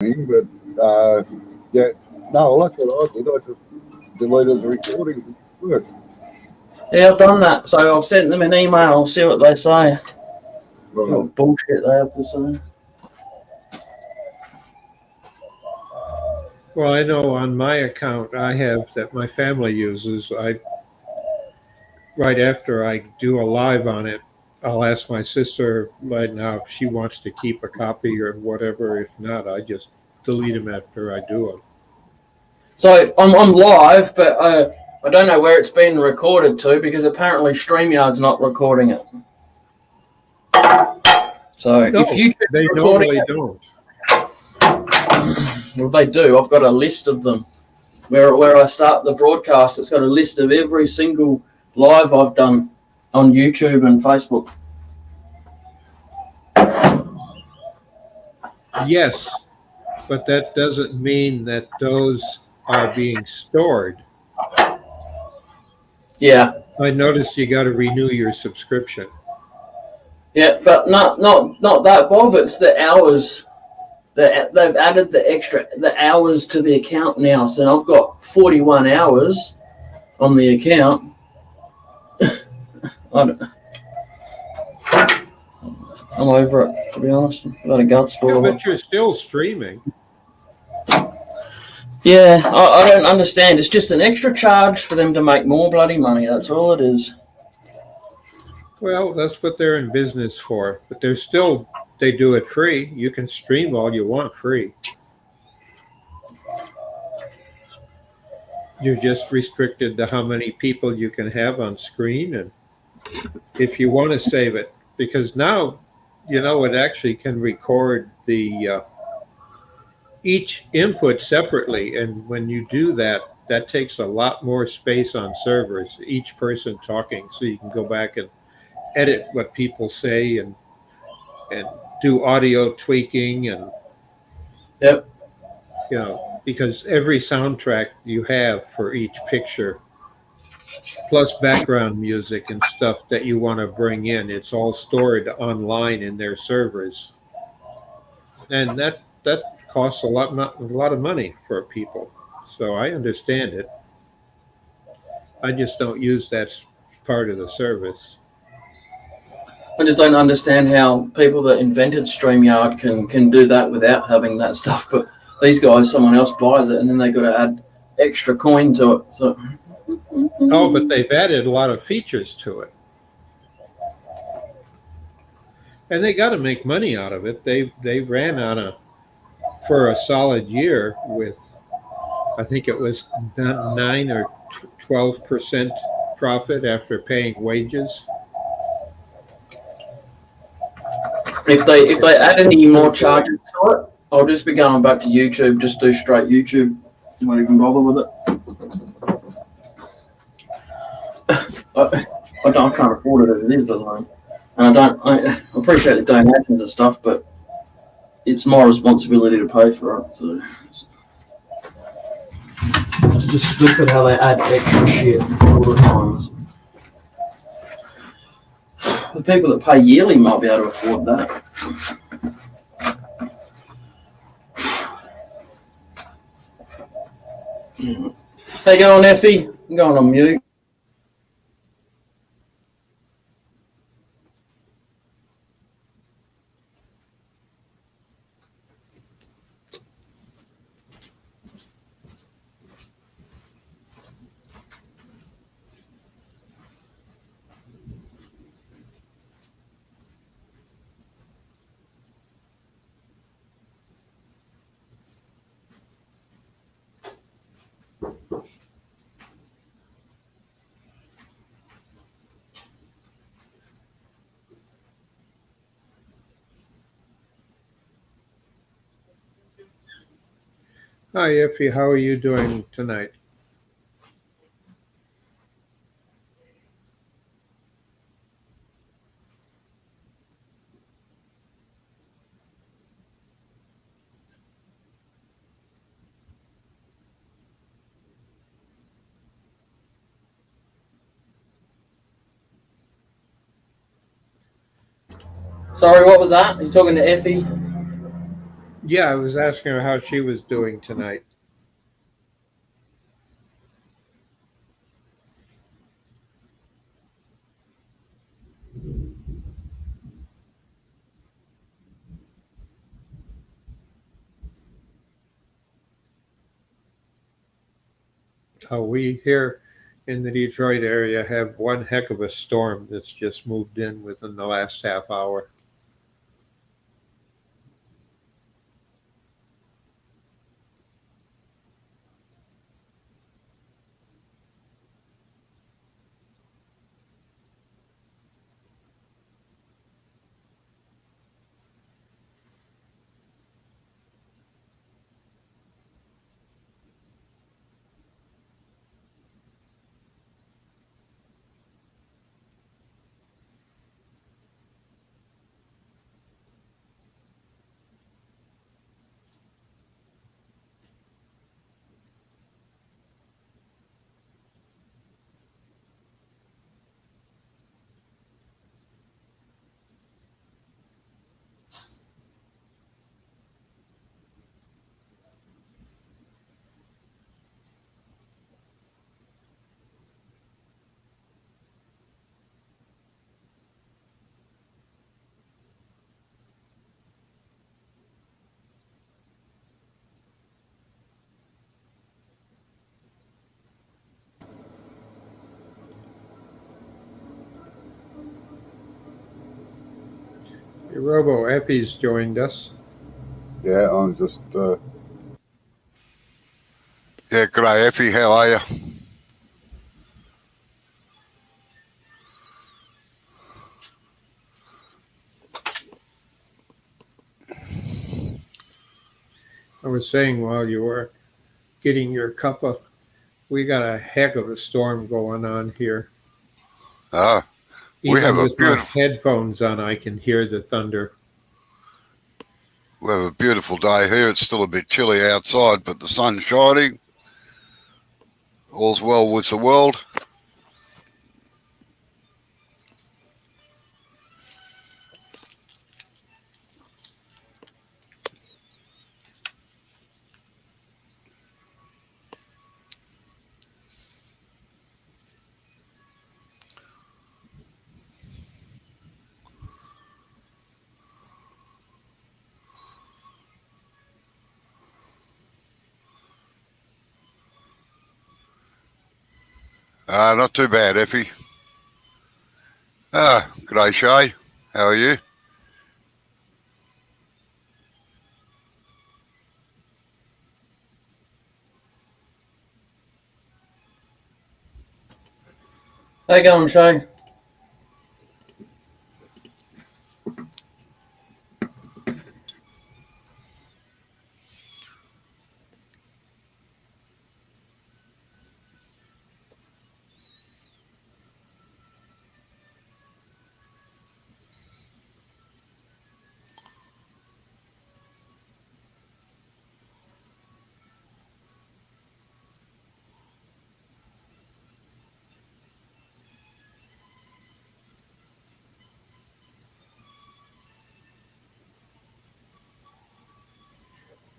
but yeah, no, that's what I did. I just deleted the recording. Good. Yeah, I've done that. So I've sent them an email, see what they say. Right. What bullshit they have to say. Well, I know on my account I have that my family uses. Right after I do a live on it, I'll ask my sister right now if she wants to keep a copy or whatever. If not, I just delete them after I do them. So I'm live, but I don't know where it's been recorded to because apparently StreamYard's not recording it. So No, if you they recording normally it, don't. well, they do. I've got a list of them. Where I start the broadcast, it's got a list of every single live I've done on YouTube and Facebook. Yes, but that doesn't mean that those are being stored. Yeah, I noticed you got to renew your subscription. yeah, but not that, Bob. It's the hours. They've added the hours to the account now, so I've got 41 hours on the account. I'm over it, to be honest. I've got a guts full Yeah, of but it. you're still streaming. Yeah, I don't understand. It's just an extra charge for them to make more bloody money. That's all it is. Well, that's what they're in business for. But they do it free. You can stream all you want free. You're just restricted to how many people you can have on screen, and if you want to save it, because now, it actually can record the each input separately, and when you do that, that takes a lot more space on servers, each person talking, so you can go back and edit what people say and do audio tweaking and Yep. because every soundtrack you have for each picture plus background music and stuff that you want to bring in, it's all stored online in their servers, and that costs a lot of money for people. So I understand it. I just don't use that part of the service. I just don't understand how people that invented StreamYard can do that without having that stuff. But these guys, someone else buys it, and then they got to add extra coin to it. So. Oh, but they've added a lot of features to it. And they got to make money out of it. They ran for a solid year with, I think it was 9 or 12% profit after paying wages. If they add any more charges to it, I'll just be going back to YouTube. Just do straight YouTube. Won't even bother with it. I can't afford it as it is, alone. And I appreciate the donations and stuff, but it's my responsibility to pay for it. So it's just stupid how they add extra shit all the times. The people that pay yearly might be able to afford that. How you going, Effie? I'm going on mute. Hi, Effie. How are you doing tonight? Sorry, what was that? Are you talking to Effie? Yeah, I was asking her how she was doing tonight. We here in the Detroit area have one heck of a storm that's just moved in within the last half hour. Robo Epi's joined us. Yeah, I'm just. Yeah, g'day, Effie. How are you? I was saying while you were getting your cuppa, we got a heck of a storm going on here. Ah, Even we have a with my beautiful, headphones on, I can hear the thunder. we have a beautiful day here. It's still a bit chilly outside, but the sun's shining. All's well with the world. Not too bad, Effie. G'day, Shay. How are you? How you going, Shay?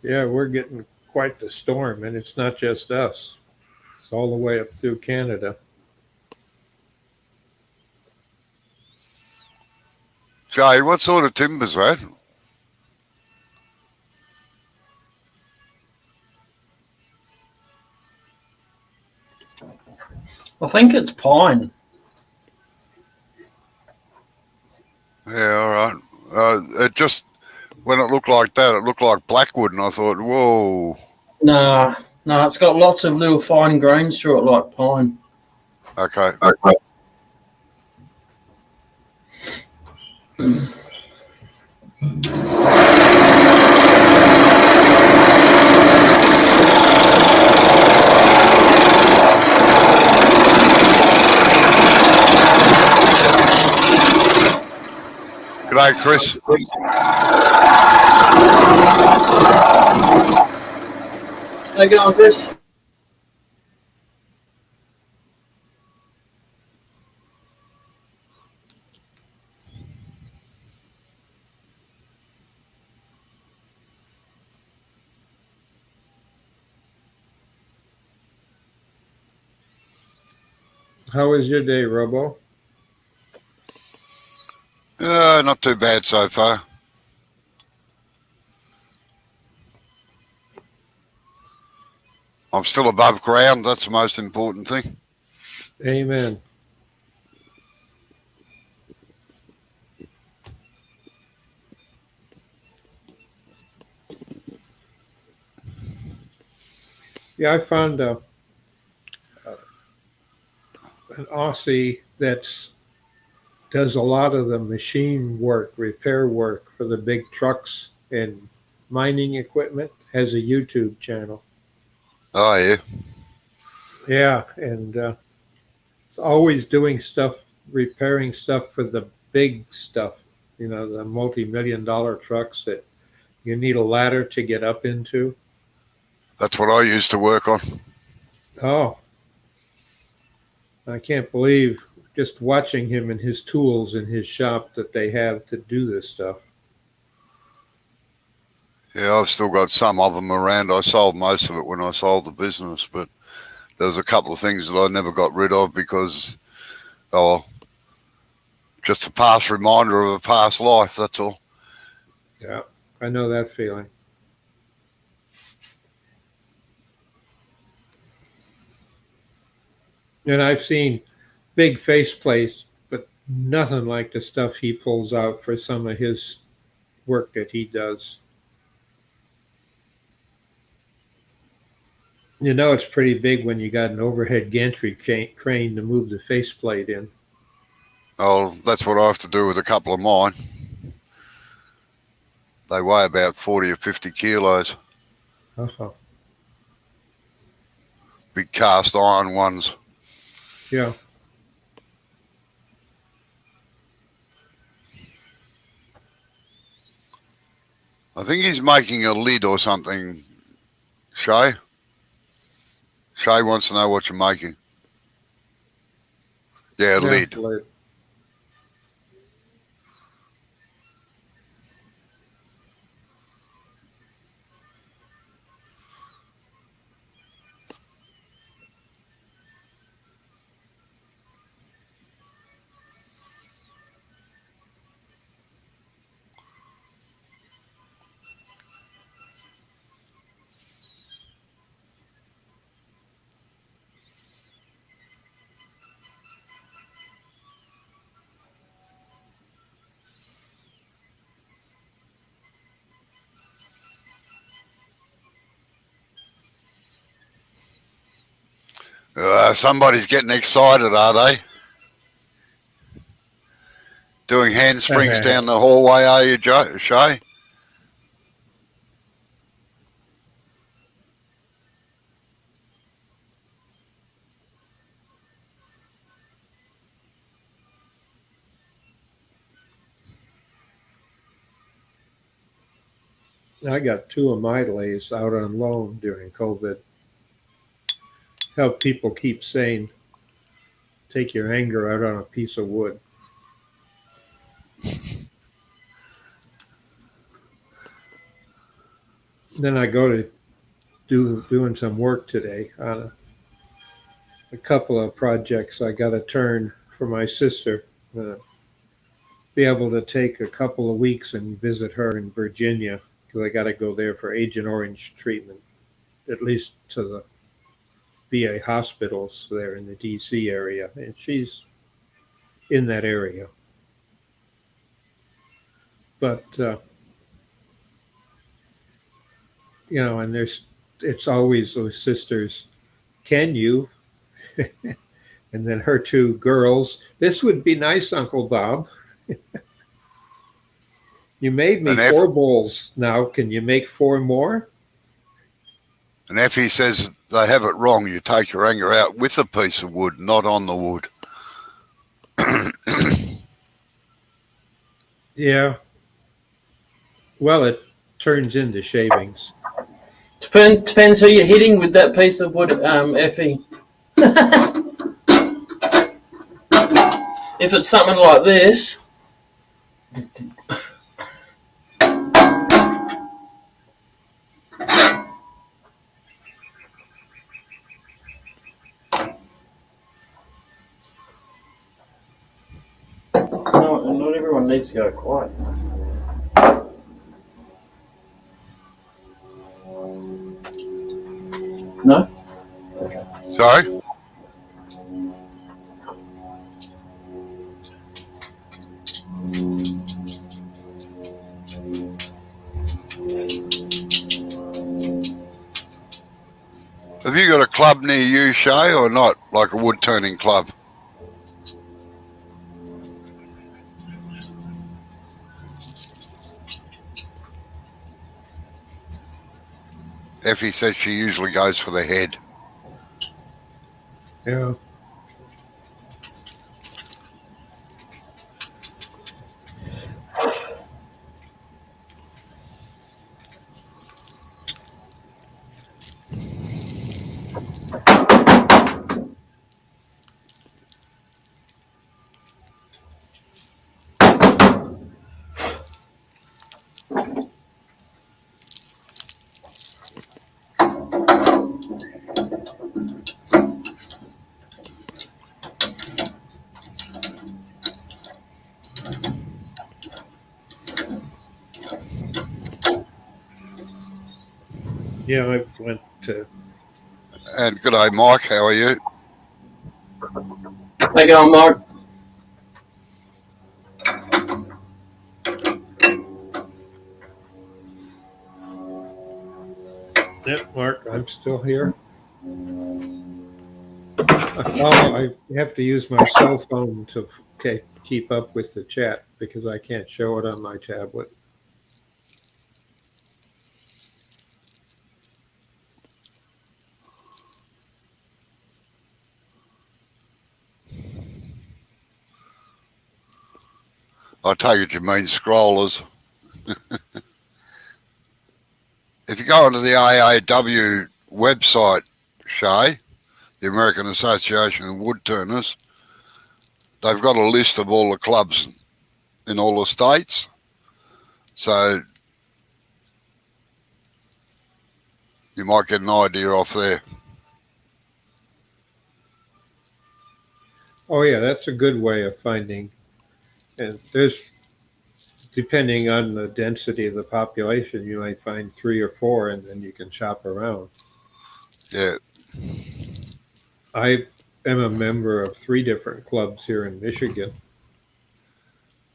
Yeah, we're getting quite the storm, and it's not just us. It's all the way up through Canada. Shay, what sort of timber's that? I think it's pine. Yeah, all right. It just, when it looked like that, it looked like blackwood, and I thought, whoa. Nah, it's got lots of little fine grains through it like pine. Okay. G'day, Chris. How you going, Chris? How was your day, Robo? Not too bad so far. I'm still above ground. That's the most important thing. Amen. Yeah, I found an Aussie that's does a lot of the machine work, repair work for the big trucks and mining equipment. Has a YouTube channel. Oh, yeah. Yeah, and always doing stuff, repairing stuff for the big stuff. You know, the multi-million-dollar trucks that you need a ladder to get up into. That's what I used to work on. Oh, I can't believe just watching him and his tools in his shop that they have to do this stuff. Yeah, I've still got some of them around. I sold most of it when I sold the business, but there was a couple of things that I never got rid of because, oh, just a past reminder of a past life, that's all. Yeah, I know that feeling. And I've seen big faceplates, but nothing like the stuff he pulls out for some of his work that he does. You know, it's pretty big when you got an overhead gantry crane to move the faceplate in. Oh, that's what I have to do with a couple of mine. They weigh about 40 or 50 kilos. Uh-huh. Big cast iron ones. Yeah. I think he's making a lid or something, Shay. Shay wants to know what you're making. Yeah, lid. Lid. Somebody's getting excited, are they? Doing handsprings down the hallway, are you, Shay? I got two of my lathes out on loan during COVID. Help people keep sane. Take your anger out on a piece of wood. Then I go to doing some work today on a couple of projects I got to turn for my sister. Be able to take a couple of weeks and visit her in Virginia because I got to go there for Agent Orange treatment, at least to the VA hospitals there in the DC area, and she's in that area. But you know, and it's always those sisters. Can you? And then her two girls. This would be nice, Uncle Bob. You made me 4 bowls. Now, can you make 4 more? And Effie says they have it wrong. You take your anger out with a piece of wood, not on the wood. Yeah. Well, it turns into shavings. Depends who you're hitting with that piece of wood, Effie. If it's something like this, Well, not everyone needs to go quiet. No? Sorry? Have you got a club near you, Shay, or not? Like a wood turning club? Effie says she usually goes for the head. Yeah. Yeah, I went to. And good day, Mike. How are you? How you going, Mark? Yeah, Mark, I'm still here. Oh, I have to use my cell phone to keep up with the chat because I can't show it on my tablet. I take it you mean scrollers. If you go onto the AAW website, Shay, the American Association of Wood Turners, they've got a list of all the clubs in all the states. So you might get an idea off there. Oh, yeah, that's a good way of finding. And there's, depending on the density of the population, you might find 3 or 4 and then you can shop around. Yeah. I am a member of 3 different clubs here in Michigan.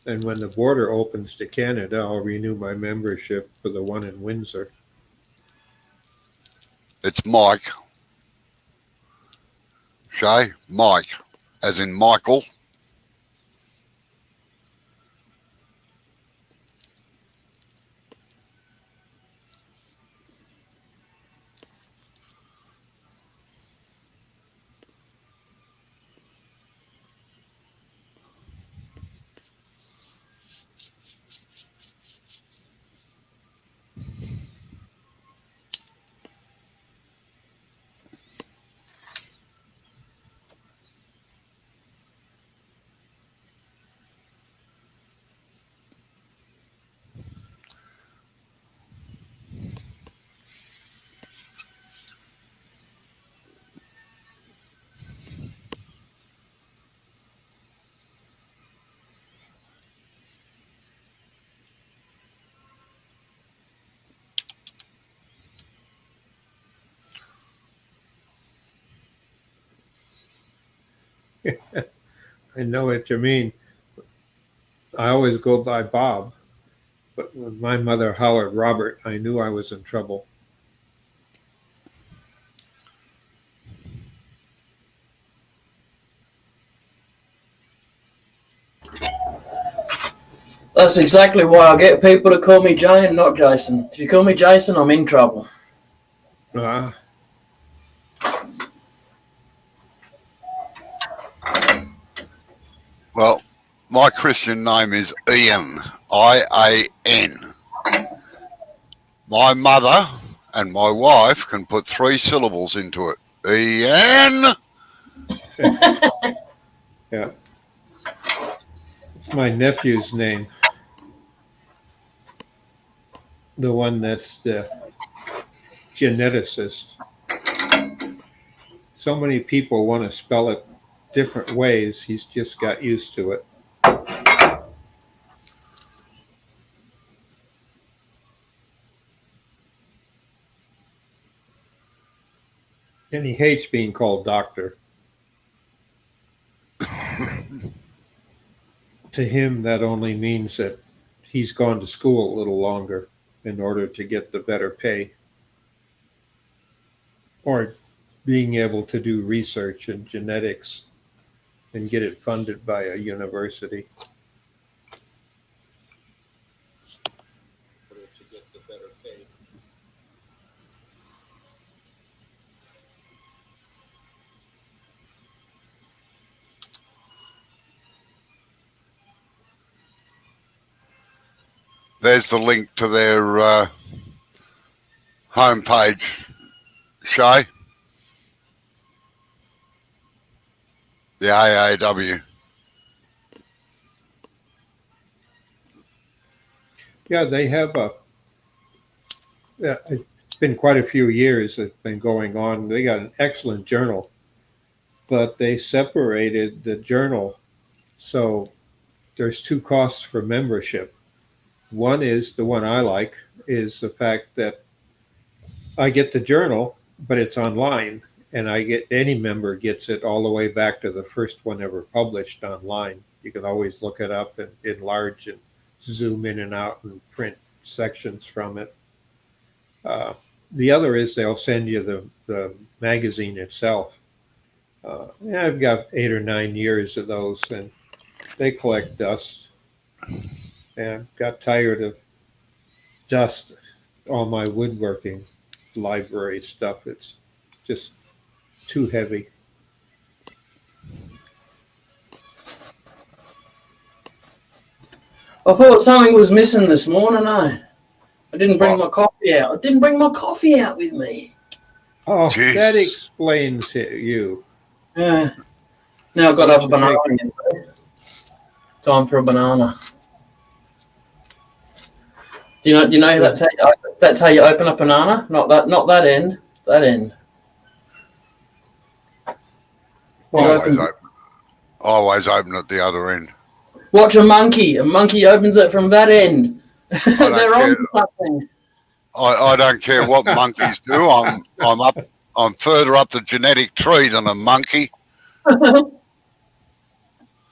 And when the border opens to Canada, I'll renew my membership for the one in Windsor. It's Mike. Shay, Mike, as in Michael. I know what you mean. I always go by Bob, but when my mother hollered Robert, I knew I was in trouble. That's exactly why I get people to call me Jay and not Jason. If you call me Jason, I'm in trouble. Ah, Well, my Christian name is Ian, I-A-N. My mother and my wife can put 3 syllables into it. Ian. yeah. It's my nephew's name. The one that's the geneticist. So many people want to spell it different ways. He's just got used to it. And he hates being called doctor. To him, that only means that he's gone to school a little longer in order to get the better pay, or being able to do research in genetics and get it funded by a university. In order to get the better pay. There's the link to their homepage, Shay. The AAW. Yeah, they have it's been quite a few years it's been going on. They got an excellent journal, but they separated the journal. So there's two costs for membership. One is the one I like, is the fact that I get the journal, but it's online, and any member gets it all the way back to the first one ever published online. You can always look it up and enlarge and zoom in and out and print sections from it. The other is they'll send you the magazine itself. I've got 8 or 9 years of those, and they collect dust. And got tired of dust on my woodworking library stuff. It's just too heavy. I thought something was missing this morning. I didn't bring my coffee out. I didn't bring my coffee out with me. Oh, Jeez. that explains you. Yeah. Now I've got to have a banana. Time for a banana. You know that's how you open a banana. Not that end. That end. Always open at the other end. Watch a monkey. A monkey opens it from that end. They're on something. I don't care what monkeys do. I'm further up the genetic tree than a monkey.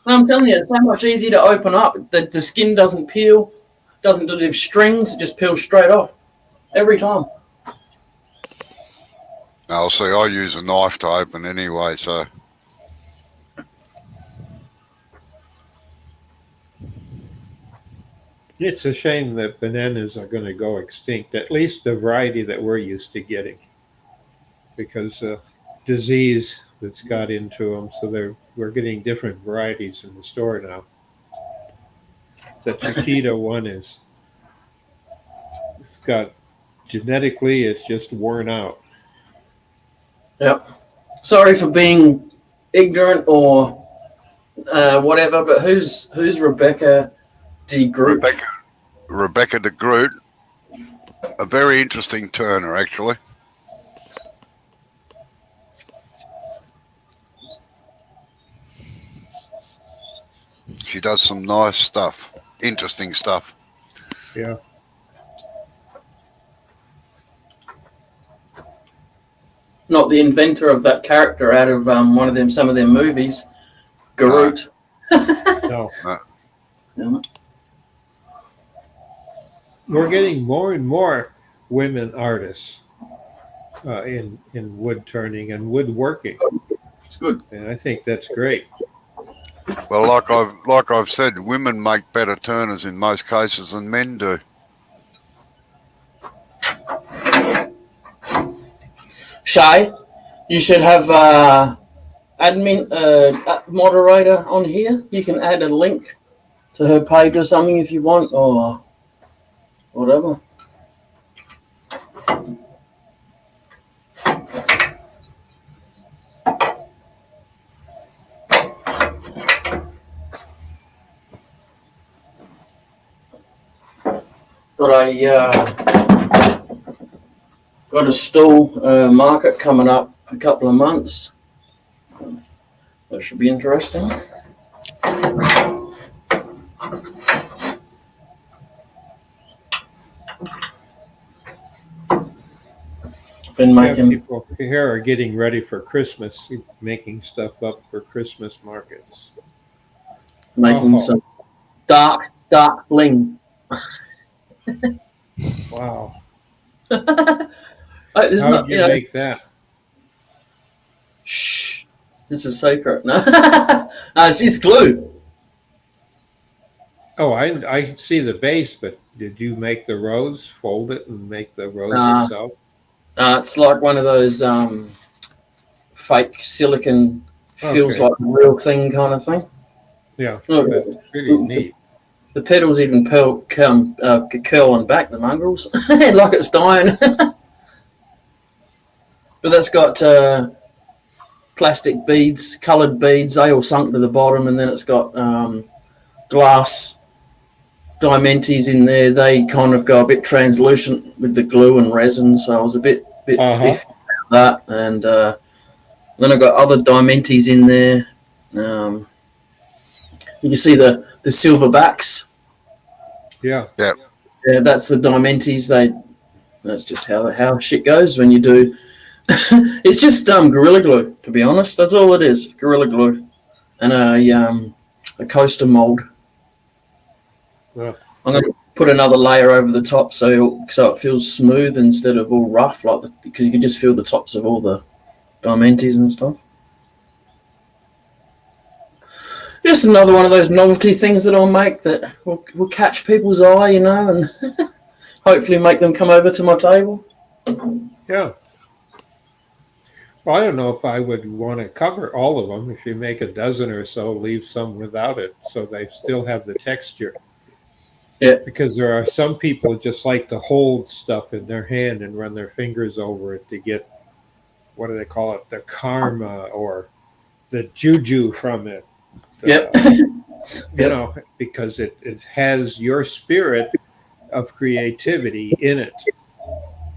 I'm telling you, it's so much easier to open up. The skin doesn't peel, doesn't have strings. It just peels straight off every time. Now, see, I use a knife to open anyway, so. It's a shame that bananas are going to go extinct, at least the variety that we're used to getting, because disease that's got into them. So we're getting different varieties in the store now. The Chiquita one it's got genetically, it's just worn out. Yep. Sorry for being ignorant or whatever, but who's Rebecca de Groot? Rebecca de Groot, a very interesting turner, actually. She does some nice stuff, interesting stuff. Yeah. Not the inventor of that character out of some of their movies, Groot. No. Yeah. We're getting more and more women artists in wood turning and woodworking. It's good. And I think that's great. Well, like I've said, women make better turners in most cases than men do. Shay, you should have admin moderator on here. You can add a link to her page or something if you want, or whatever. Got a stall market coming up a couple of months. That should be interesting. Been Yeah, making people here are getting ready for Christmas, making stuff up for Christmas markets. Oh, some dark bling. wow. There's How did not, you make that? shh, this is a secret. No, no, it's just glue. Oh, I see the base, but did you make the rose, fold it and make the rose Uh, yourself? it's like one of those fake silicon, feels Okay. like a real thing kind of thing. Yeah, Look, that's pretty neat. the petals even curl and back, the mongrels, like it's dying. But that's got plastic beads, coloured beads. They all sunk to the bottom, and then it's got glass diamantes in there. They kind of go a bit translucent with the glue and resin, so I was a bit iffy about that. And then I got other diamantes in there. You can see the silverbacks. Yeah. Yeah, that's the diamantes. That's just how shit goes when you do. It's just Gorilla Glue, to be honest. That's all it is. Gorilla Glue and a coaster mold. Yeah. I'm going to put another layer over the top so it feels smooth instead of all rough, because you can just feel the tops of all the diamantes and stuff. Just another one of those novelty things that I'll make that will catch people's eye, and hopefully make them come over to my table. Yeah. Well, I don't know if I would want to cover all of them. If you make a dozen or so, leave some without it so they still have the texture. Yeah. Because there are some people just like to hold stuff in their hand and run their fingers over it to get, what do they call it, the karma or the juju from it. Yep. You know, because it has your spirit of creativity in it.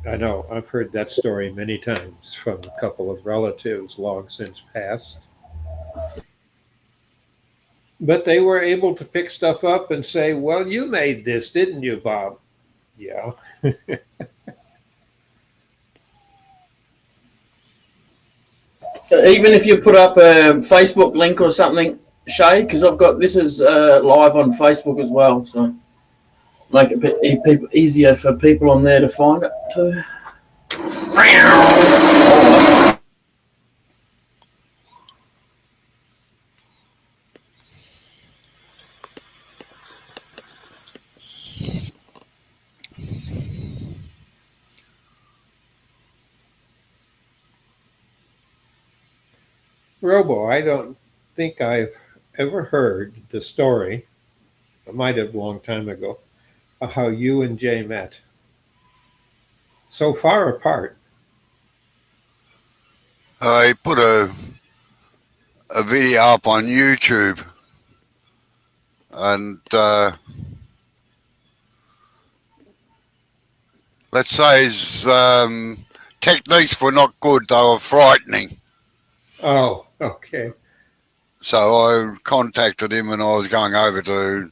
I know, I've heard that story many times from a couple of relatives long since passed. But they were able to pick stuff up and say, well, you made this, didn't you, Bob? Yeah. Even if you put up a Facebook link or something, Shay, because this is live on Facebook as well, so make it a bit easier for people on there to find it too. Robo, I don't think I've ever heard the story, I might have a long time ago, of how you and Jay met. So far apart. I put a video up on YouTube, and let's say his techniques were not good, they were frightening. Oh, okay. So I contacted him, and I was going over to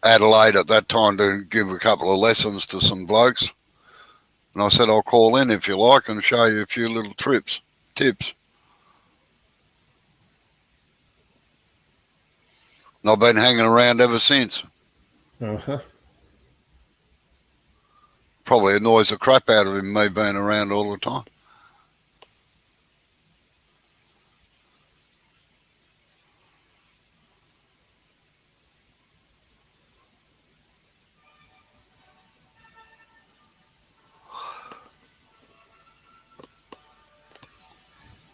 Adelaide at that time to give a couple of lessons to some blokes. And I said, I'll call in if you like and show you a few little tips. And I've been hanging around ever since. Uh-huh. Probably annoys the crap out of him, me being around all the time.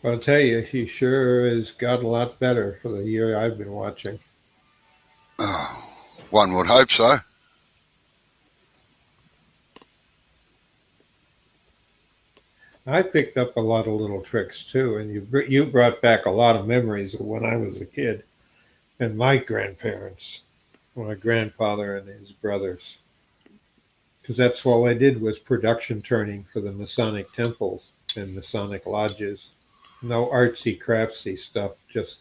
I'll tell you, he sure has got a lot better for the year I've been watching. One would hope so. I picked up a lot of little tricks too, and you brought back a lot of memories of when I was a kid and my grandparents, my grandfather and his brothers. Because that's all I did was production turning for the Masonic temples and Masonic lodges. No artsy craftsy stuff, just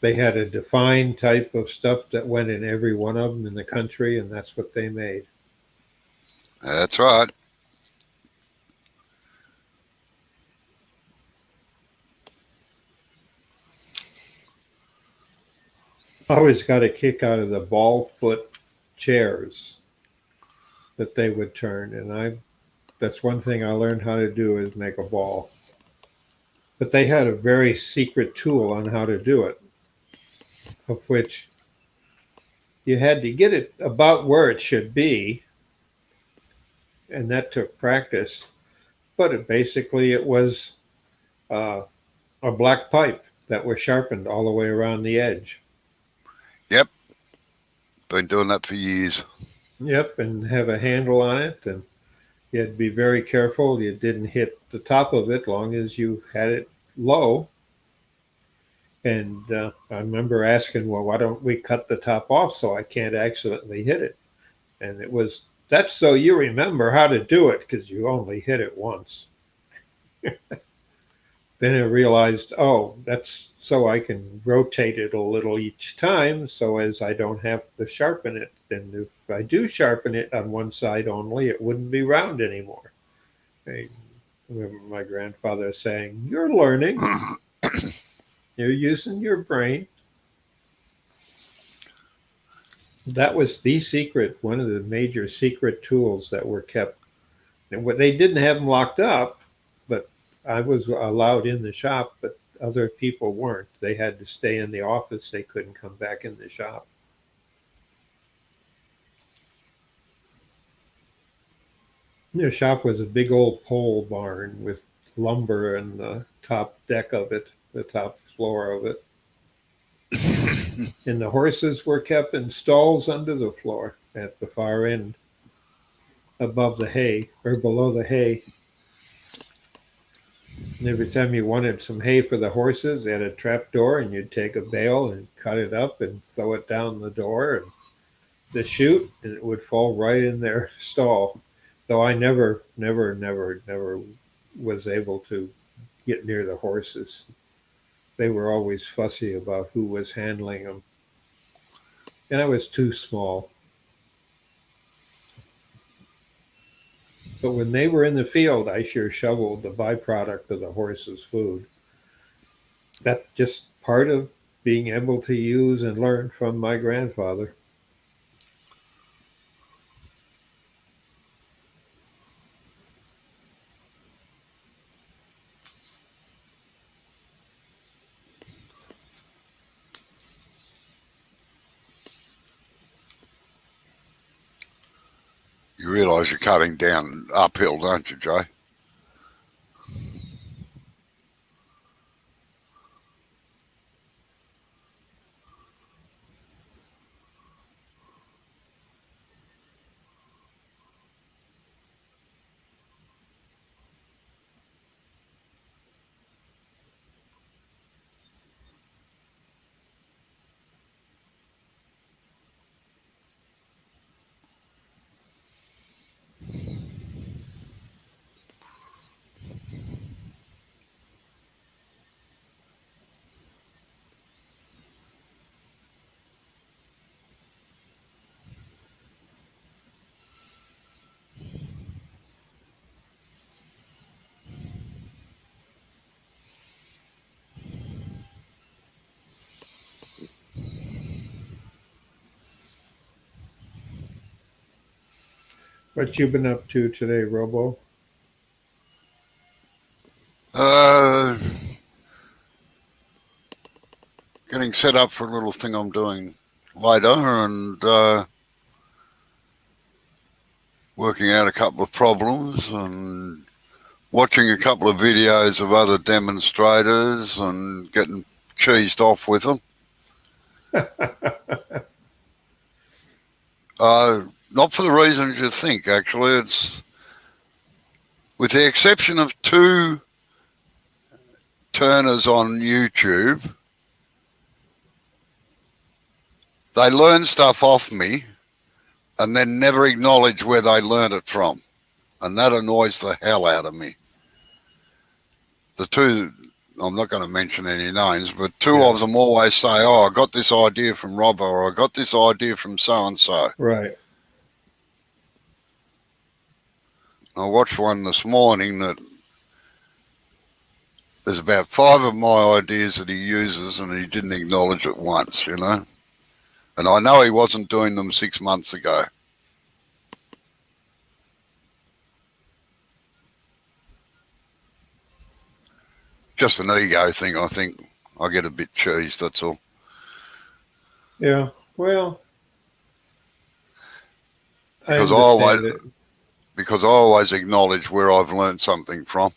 they had a defined type of stuff that went in every one of them in the country, and that's what they made. That's right. always got a kick out of the ball foot chairs that they would turn, and that's one thing I learned how to do is make a ball. But they had a very secret tool on how to do it, of which you had to get it about where it should be, and that took practice. But it was a black pipe that was sharpened all the way around the edge. Yep. Been doing that for years. Yep, and have a handle on it, and you had to be very careful. You didn't hit the top of it long as you had it low. And I remember asking, well, why don't we cut the top off so I can't accidentally hit it? And that's so you remember how to do it because you only hit it once. Then I realized, oh, that's so I can rotate it a little each time so as I don't have to sharpen it. And if I do sharpen it on one side only, it wouldn't be round anymore. I remember my grandfather saying, you're learning. You're using your brain. That was the secret, one of the major secret tools that were kept. And they didn't have them locked up, but I was allowed in the shop, but other people weren't. They had to stay in the office. They couldn't come back in the shop. The shop was a big old pole barn with lumber in the top deck of it, the top floor of it. And the horses were kept in stalls under the floor at the far end, above the hay or below the hay. And every time you wanted some hay for the horses, they had a trap door, and you'd take a bale and cut it up and throw it down the door and the chute, and it would fall right in their stall. Though I never was able to get near the horses. They were always fussy about who was handling them. And I was too small. But when they were in the field, I sure shoveled the byproduct of the horse's food. That's just part of being able to use and learn from my grandfather. You realise you're cutting down uphill, don't you, Jay? What you been up to today, Robo? Getting set up for a little thing I'm doing later, and working out a couple of problems and watching a couple of videos of other demonstrators and getting cheesed off with them. Not for the reasons you think, actually. It's with the exception of two turners on YouTube, they learn stuff off me and then never acknowledge where they learned it from. And that annoys the hell out of me. The two, I'm not going to mention any names, but two of them always say, oh, I got this idea from Robbo, or I got this idea from so-and-so. Right. I watched one this morning that there's about 5 of my ideas that he uses and he didn't acknowledge it once, you know. And I know he wasn't doing them 6 months ago. Just an ego thing, I think. I get a bit cheesed, that's all. Yeah, well, I Because understand it. I always acknowledge where I've learned something from.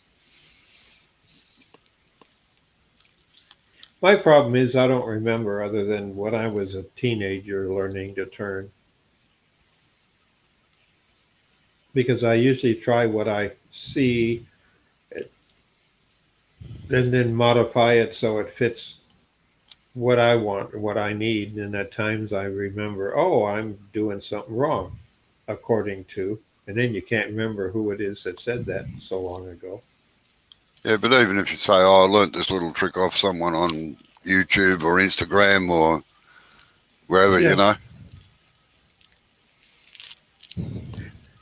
My problem is I don't remember other than when I was a teenager learning to turn. Because I usually try what I see and then modify it so it fits what I want, what I need. And at times I remember, oh, I'm doing something wrong, according to. And then you can't remember who it is that said that so long ago. Yeah, but even if you say, oh, I learnt this little trick off someone on YouTube or Instagram or wherever, Yeah. you know.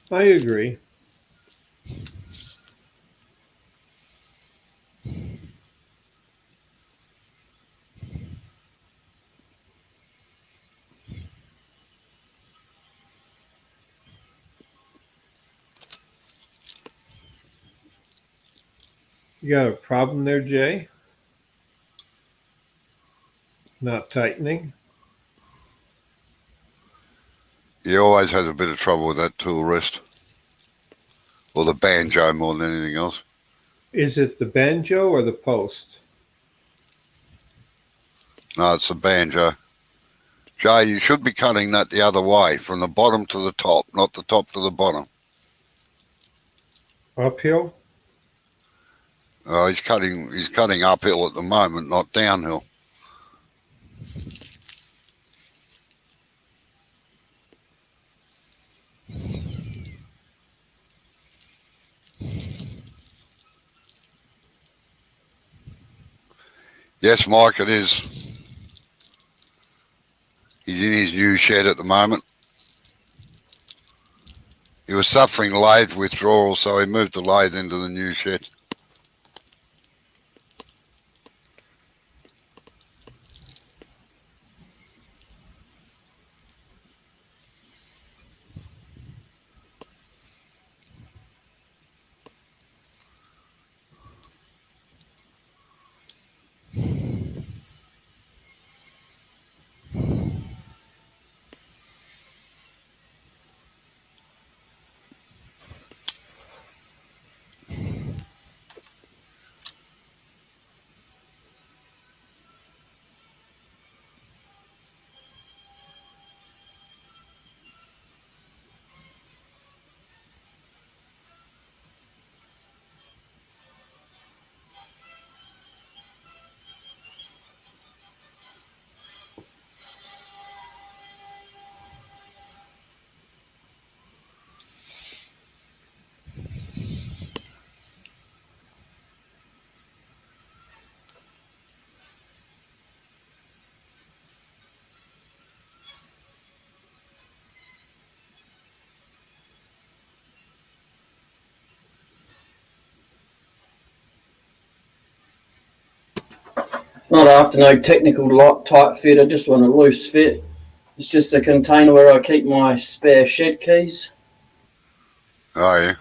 I agree. You got a problem there, Jay? Not tightening? He always has a bit of trouble with that tool rest. Or the banjo more than anything else. Is it the banjo or the post? No, it's the banjo. Jay, you should be cutting that the other way, from the bottom to the top, not the top to the bottom. Uphill? He's cutting uphill at the moment, not downhill. Yes, Mike, it is. He's in his new shed at the moment. He was suffering lathe withdrawal, so he moved the lathe into the new shed. Not after no technical tight fit. I just want a loose fit. It's just a container where I keep my spare shed keys. Oh, yeah.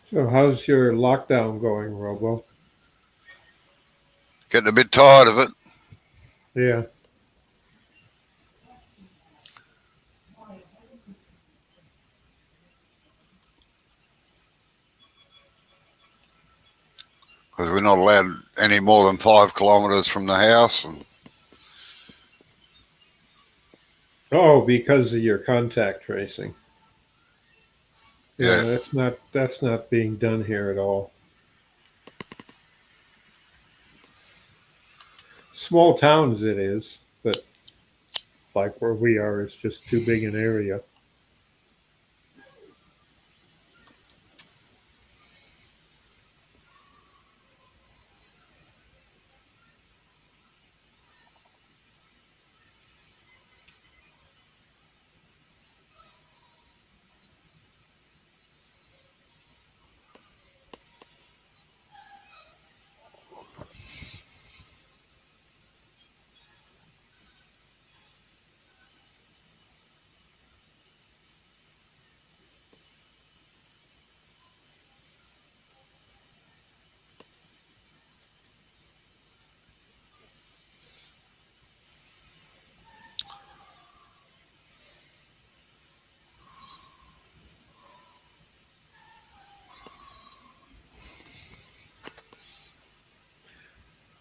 So how's your lockdown going, Robo? Getting a bit tired of it. Yeah. because we're not allowed any more than 5 kilometres from the house. And Oh, because of your contact tracing. yeah, Yeah, that's not being done here at all. Small towns it is, but like where we are, it's just too big an area.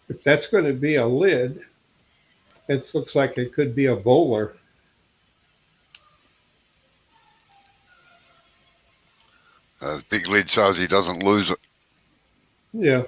If that's going to be a lid, it looks like it could be a bowler. big lid so he doesn't lose it. Yeah.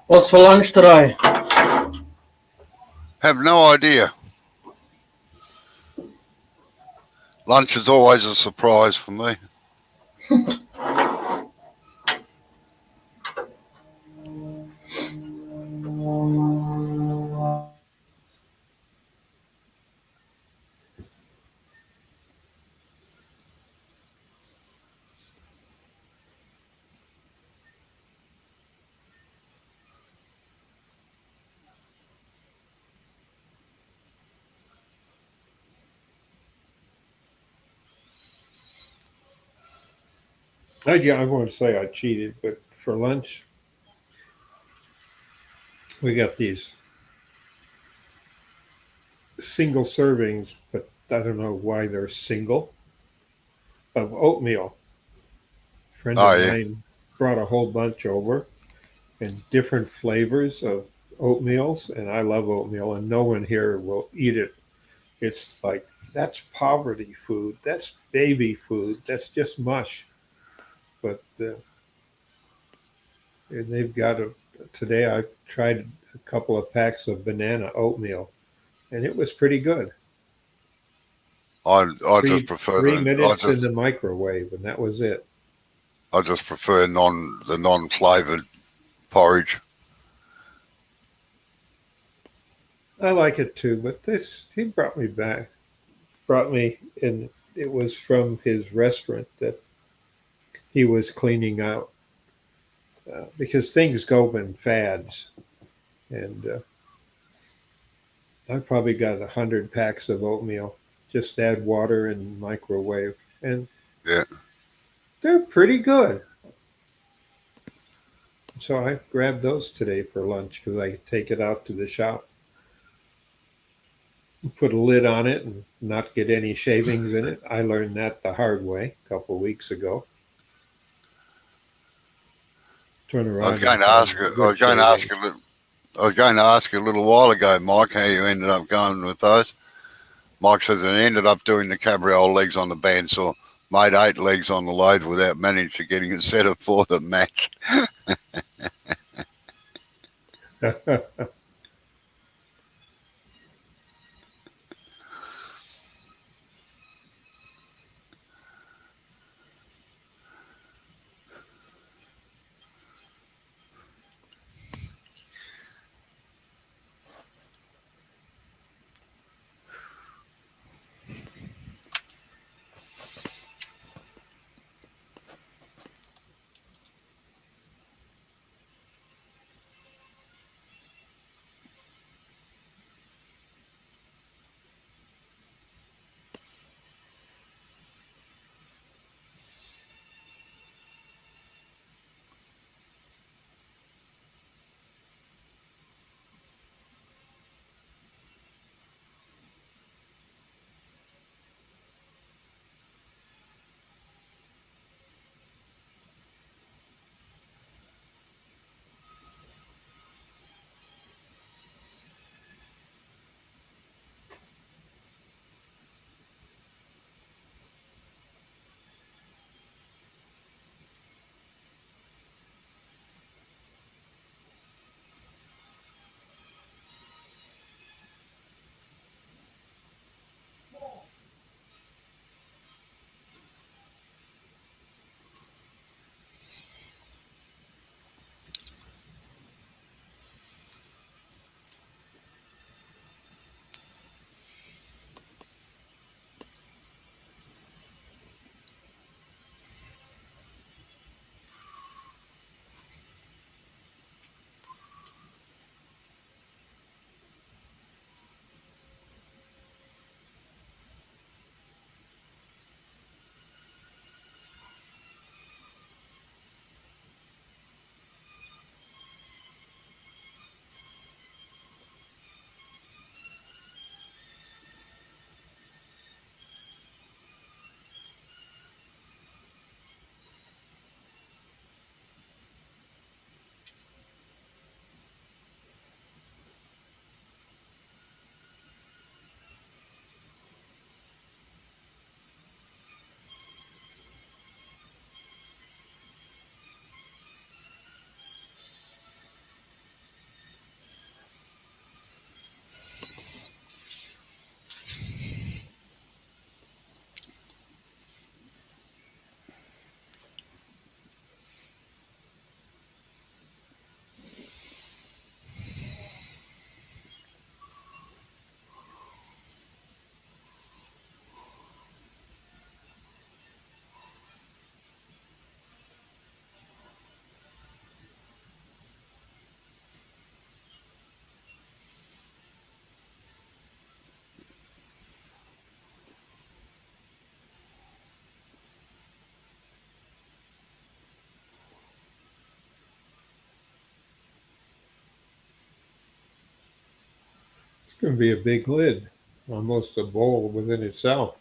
What's for lunch today? Have no idea. Lunch is always a surprise for me. I won't say I cheated, but for lunch, we got these single servings, but I don't know why they're single, of oatmeal. A friend Oh of yeah, mine brought a whole bunch over and different flavors of oatmeals, and I love oatmeal, and no one here will eat it. It's like that's poverty food, that's baby food, that's just mush. But and they've got a today. I tried a couple of packs of banana oatmeal, and it was pretty good. I just Three prefer three the minutes in the microwave, and that was it. I just prefer the non-flavored porridge. I like it too, but this he brought me, and it was from his restaurant that he was cleaning out because things go in fads, and I probably got 100 packs of oatmeal. Just add water and microwave, and Yeah, they're pretty good. So I grabbed those today for lunch because I could take it out to the shop, put a lid on it, and not get any shavings in it. I learned that the hard way a couple of weeks ago. Turn I was around going and to find ask you. I good was going to ask shavings. you. I was going to ask you a little while ago, Mike, how you ended up going with those. Mike says I ended up doing the cabriole legs on the bandsaw. Made 8 legs on the lathe without managing to getting a set of 4 that matched. going to be a big lid, almost a bowl within itself.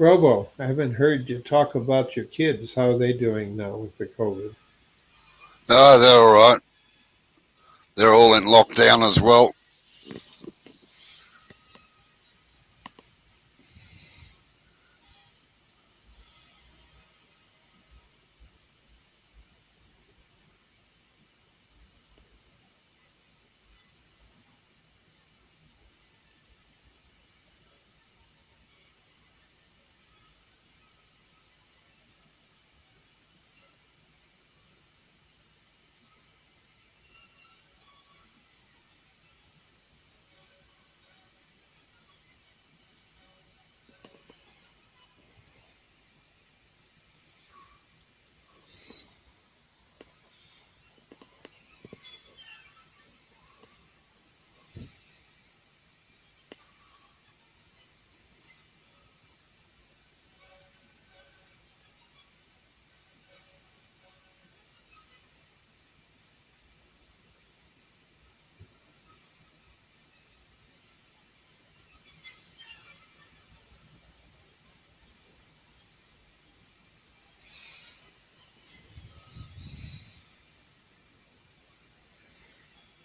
Robo, I haven't heard you talk about your kids. How are they doing now with the COVID? No, they're all right. They're all in lockdown as well.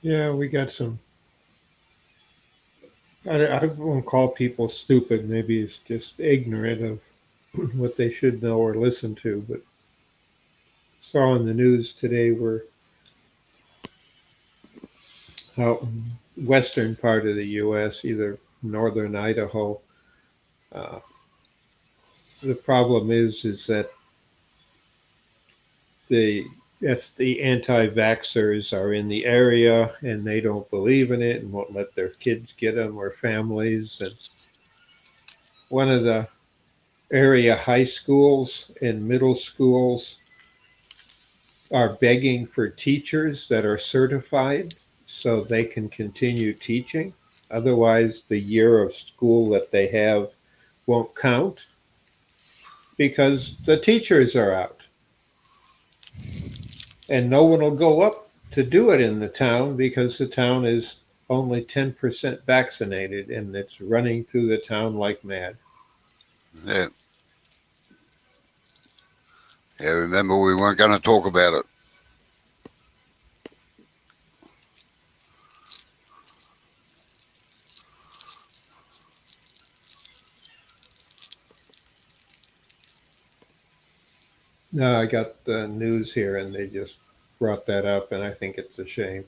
Yeah, we got some. I won't call people stupid. Maybe it's just ignorant of what they should know or listen to. But saw in the news today where out in western part of the U.S., either northern Idaho, uh, the problem is that the if the anti-vaxxers are in the area and they don't believe in it and won't let their kids get them or families. And one of the area high schools and middle schools are begging for teachers that are certified so they can continue teaching. Otherwise, the year of school that they have won't count because the teachers are out. And no one will go up to do it in the town because the town is only 10% vaccinated and it's running through the town like mad. Yeah. Yeah, remember we weren't going to talk about it. No, I got the news here and they just brought that up, and I think it's a shame.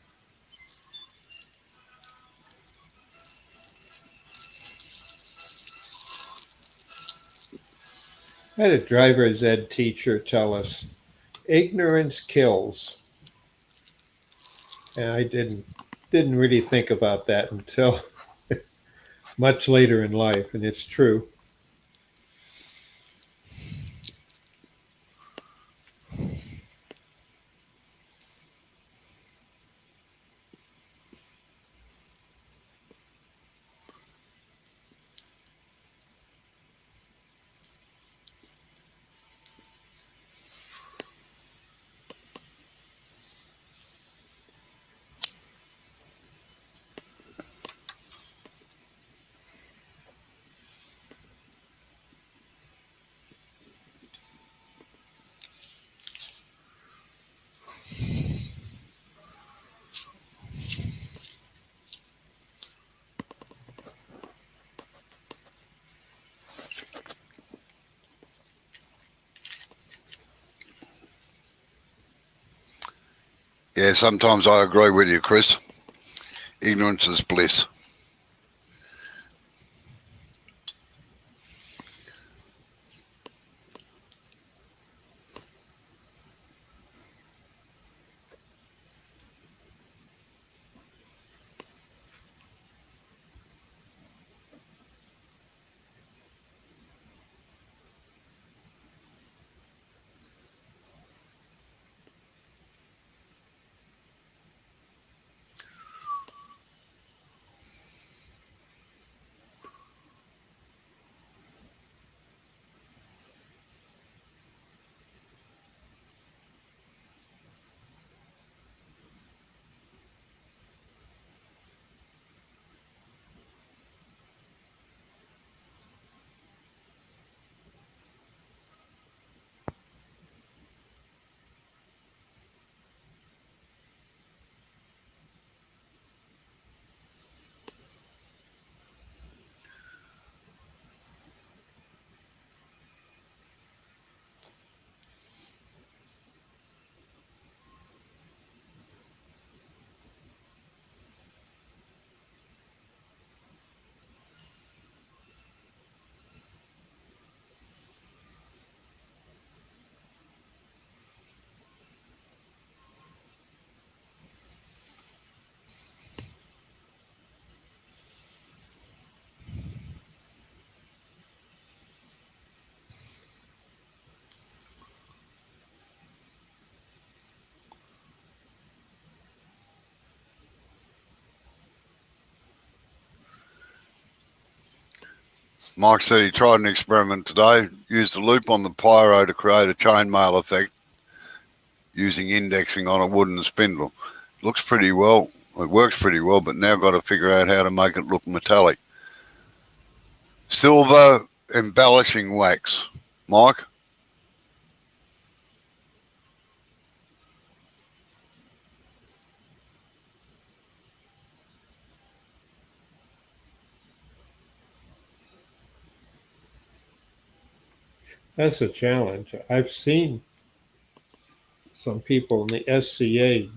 I had a driver's ed teacher tell us ignorance kills. And I didn't really think about that until much later in life, and it's true. Yeah, sometimes I agree with you, Chris. ignorance is bliss. Mike said he tried an experiment today, used a loop on the pyro to create a chainmail effect using indexing on a wooden spindle. Looks pretty well. It works pretty well, but now got to figure out how to make it look metallic. Silver embellishing wax. Mike? That's a challenge. I've seen some people in the SCA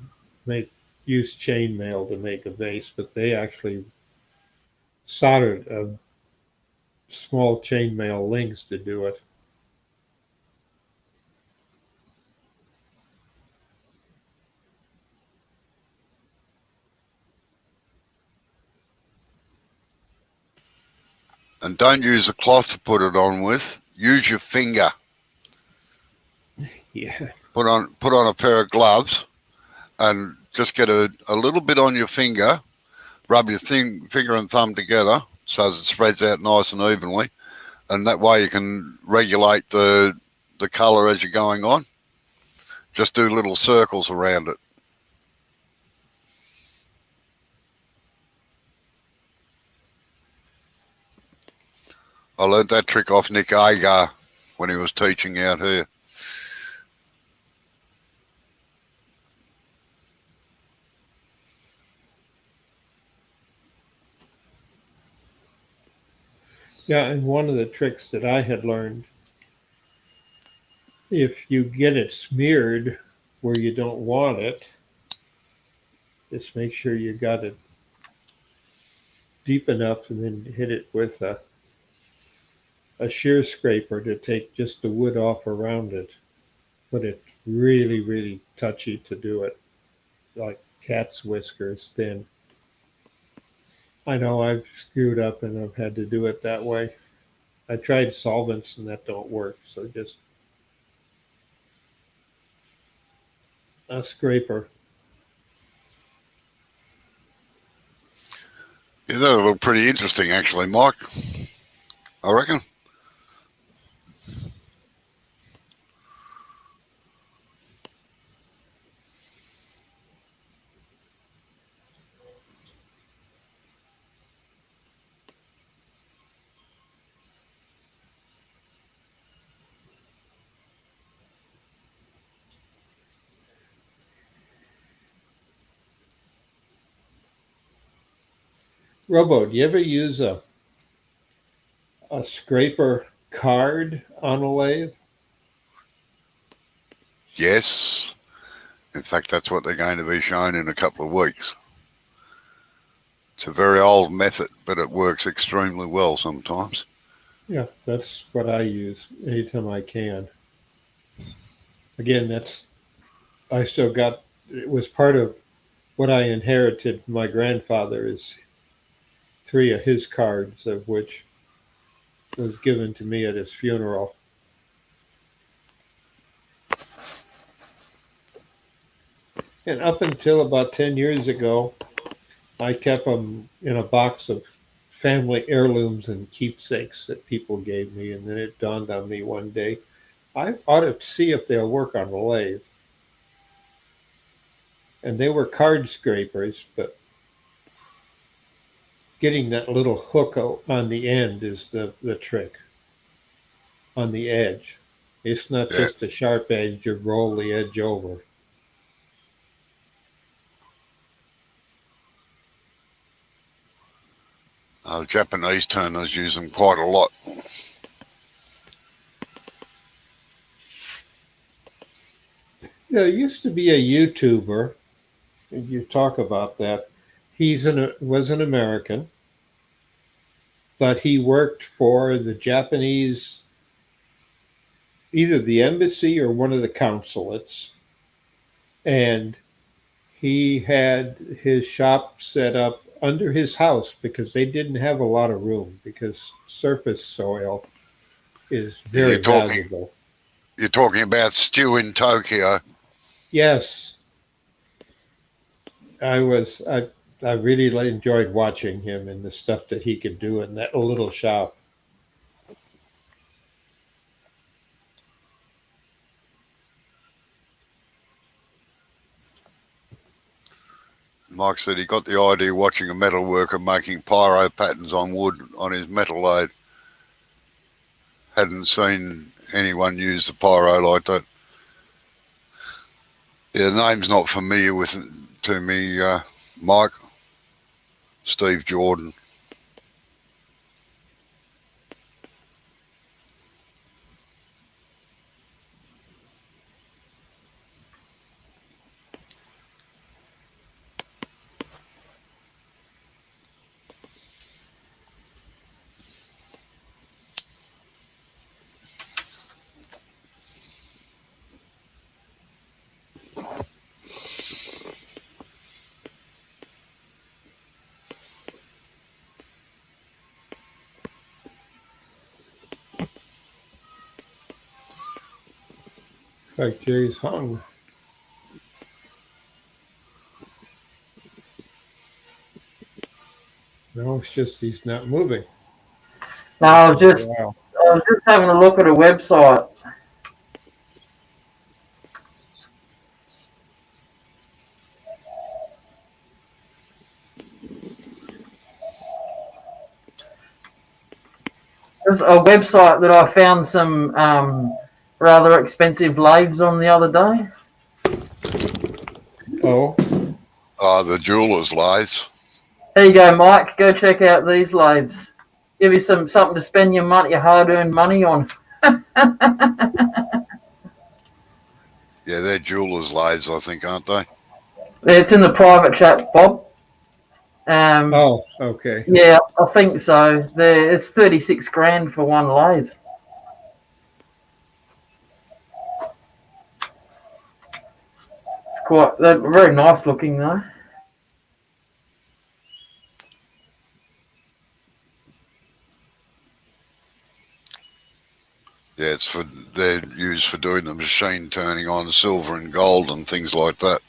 use chainmail to make a vase, but they actually soldered small chainmail links to do it. And don't use a cloth to put it on with. Use your finger. Yeah. Put on a pair of gloves and just get a little bit on your finger. Rub your finger and thumb together so as it spreads out nice and evenly. And that way you can regulate the colour as you're going on. Just do little circles around it. I learned that trick off Nick Agar when he was teaching out here. Yeah, and one of the tricks that I had learned, if you get it smeared where you don't want it, just make sure you got it deep enough and then hit it with a shear scraper to take just the wood off around it. But it's really, really touchy to do it, like cat's whiskers thin. I know I've screwed up and I've had to do it that way. I tried solvents and that don't work, so just a scraper. Yeah, that'll look pretty interesting actually, Mike. I reckon. Robo, do you ever use a scraper card on a lathe? Yes. In fact, that's what they're going to be showing in a couple of weeks. It's a very old method, but it works extremely well sometimes. Yeah, that's what I use anytime I can. Again, I still got, it was part of what I inherited from my grandfather is 3 of his cards, of which was given to me at his funeral. And up until about 10 years ago, I kept them in a box of family heirlooms and keepsakes that people gave me. And then it dawned on me one day, I ought to see if they'll work on the lathe. And they were card scrapers, but getting that little hook on the end is the trick on the edge. It's not Yeah. just a sharp edge, you roll the edge over. Japanese turners use them quite a lot. There used to be a YouTuber, and you talk about that. Was an American, but he worked for the Japanese, either the embassy or one of the consulates, and he had his shop set up under his house because they didn't have a lot of room because surface soil is very valuable. You're talking about Stu in Tokyo. Yes. I really enjoyed watching him and the stuff that he could do in that little shop. Mike said he got the idea watching a metal worker making pyro patterns on wood on his metal lathe. Hadn't seen anyone use the pyro like that. Yeah, the name's not familiar to me, Mike. Steve Jordan. Like Jay's hung. No, it's just he's not moving. No, I was just Wow. having a look at a website. There's a website that I found some rather expensive lathes on the other day. Oh, The jeweler's lathes. There you go, Mike. Go check out these lathes. Give you something to spend your hard-earned money on. Yeah, they're jeweler's lathes, I think, aren't they? It's in the private chat, Bob. oh, okay. Yeah, I think so. It's 36 grand for one lathe. They're very nice looking though. Yeah, they're used for doing the machine turning on silver and gold and things like that.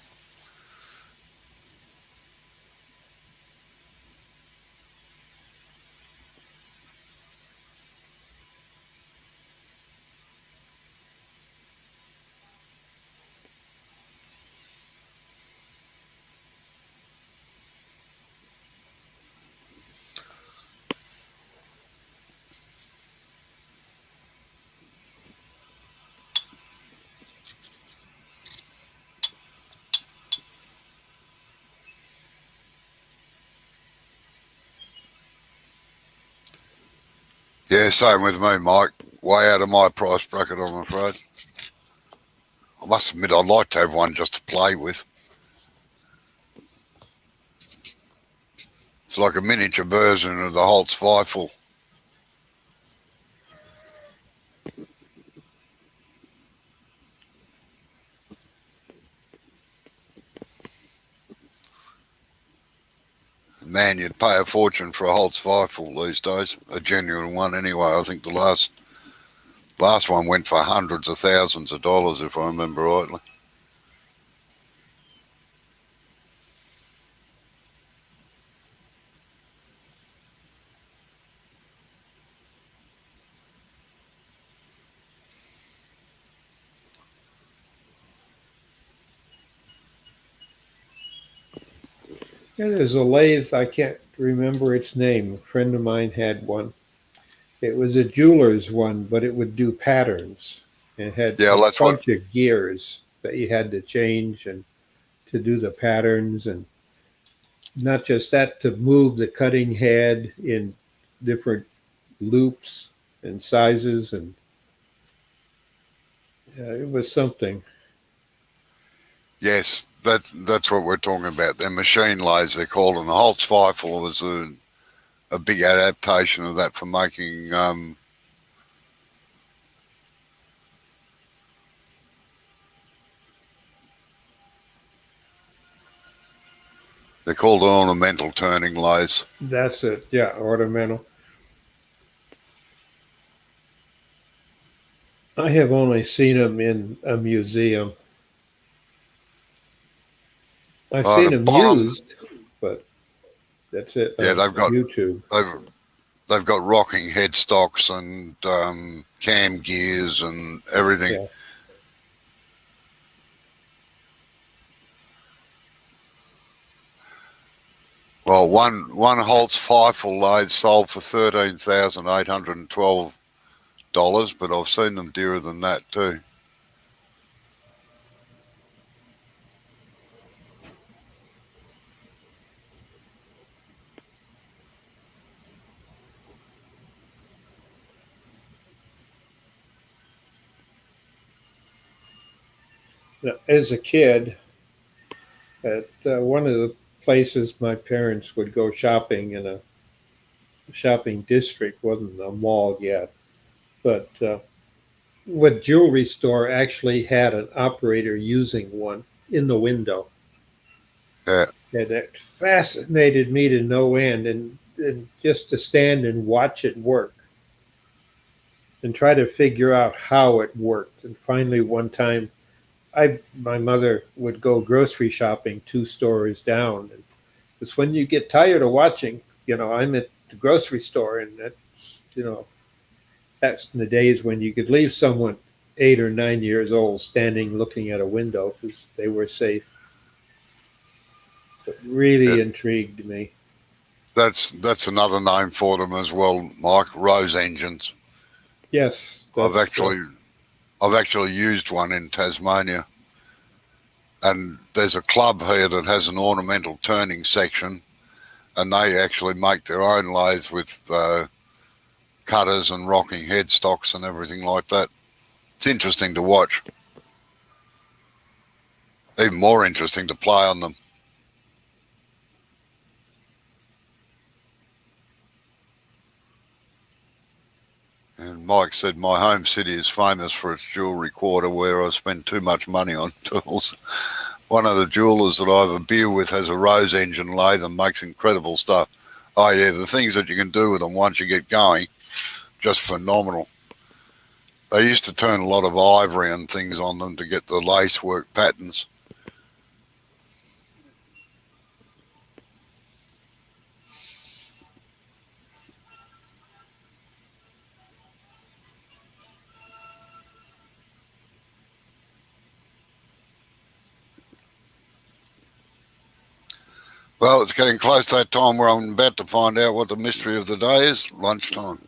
Yeah, same with me, Mike. Way out of my price bracket, I'm afraid. I must admit, I'd like to have one just to play with. It's like a miniature version of the Holtz Feifel. Man, you'd pay a fortune for a Holtz Feifel these days. A genuine one anyway. I think the last one went for hundreds of thousands of dollars, if I remember rightly. Yeah, there's a lathe, I can't remember its name. A friend of mine had one. It was a jeweler's one, but it would do patterns. It had Yeah, a that's bunch of gears that you had to change and to do the patterns, and not just that, to move the cutting head in different loops and sizes, and it was something. Yes, that's what we're talking about. They're machine lathes, they're called, and the Holtz Feifel was a big adaptation of that for making they're called ornamental turning lathes. That's it, yeah, ornamental. I have only seen them in a museum. I've Oh, seen the them bottom. used, but that's it. Yeah, on they've got YouTube. they've got rocking headstocks and cam gears and everything. Yeah. Well, one Holtz Feifel lathe sold for $13,812, but I've seen them dearer than that too. Now, as a kid, at one of the places my parents would go shopping in a shopping district, wasn't a mall yet, but what jewelry store actually had an operator using one in the window. Yeah. And it fascinated me to no end, and just to stand and watch it work and try to figure out how it worked. And finally, one time, my mother would go grocery shopping 2 stores down. And it's when you get tired of watching, I'm at the grocery store, and that's in the days when you could leave someone 8 or 9 years old standing looking at a window because they were safe. It really intrigued me. That's another name for them as well, Mike. Rose engines. Yes, I've actually used one in Tasmania, and there's a club here that has an ornamental turning section, and they actually make their own lathes with cutters and rocking headstocks and everything like that. It's interesting to watch. Even more interesting to play on them. And Mike said, my home city is famous for its jewellery quarter where I spend too much money on tools. One of the jewellers that I have a beer with has a Rose engine lathe and makes incredible stuff. Oh yeah, the things that you can do with them once you get going, just phenomenal. They used to turn a lot of ivory and things on them to get the lace work patterns. Well, it's getting close to that time where I'm about to find out what the mystery of the day is. Lunchtime.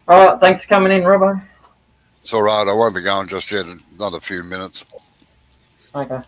All right, thanks for coming in, Robbo. It's all right. I won't be going just yet. Another few minutes. Okay.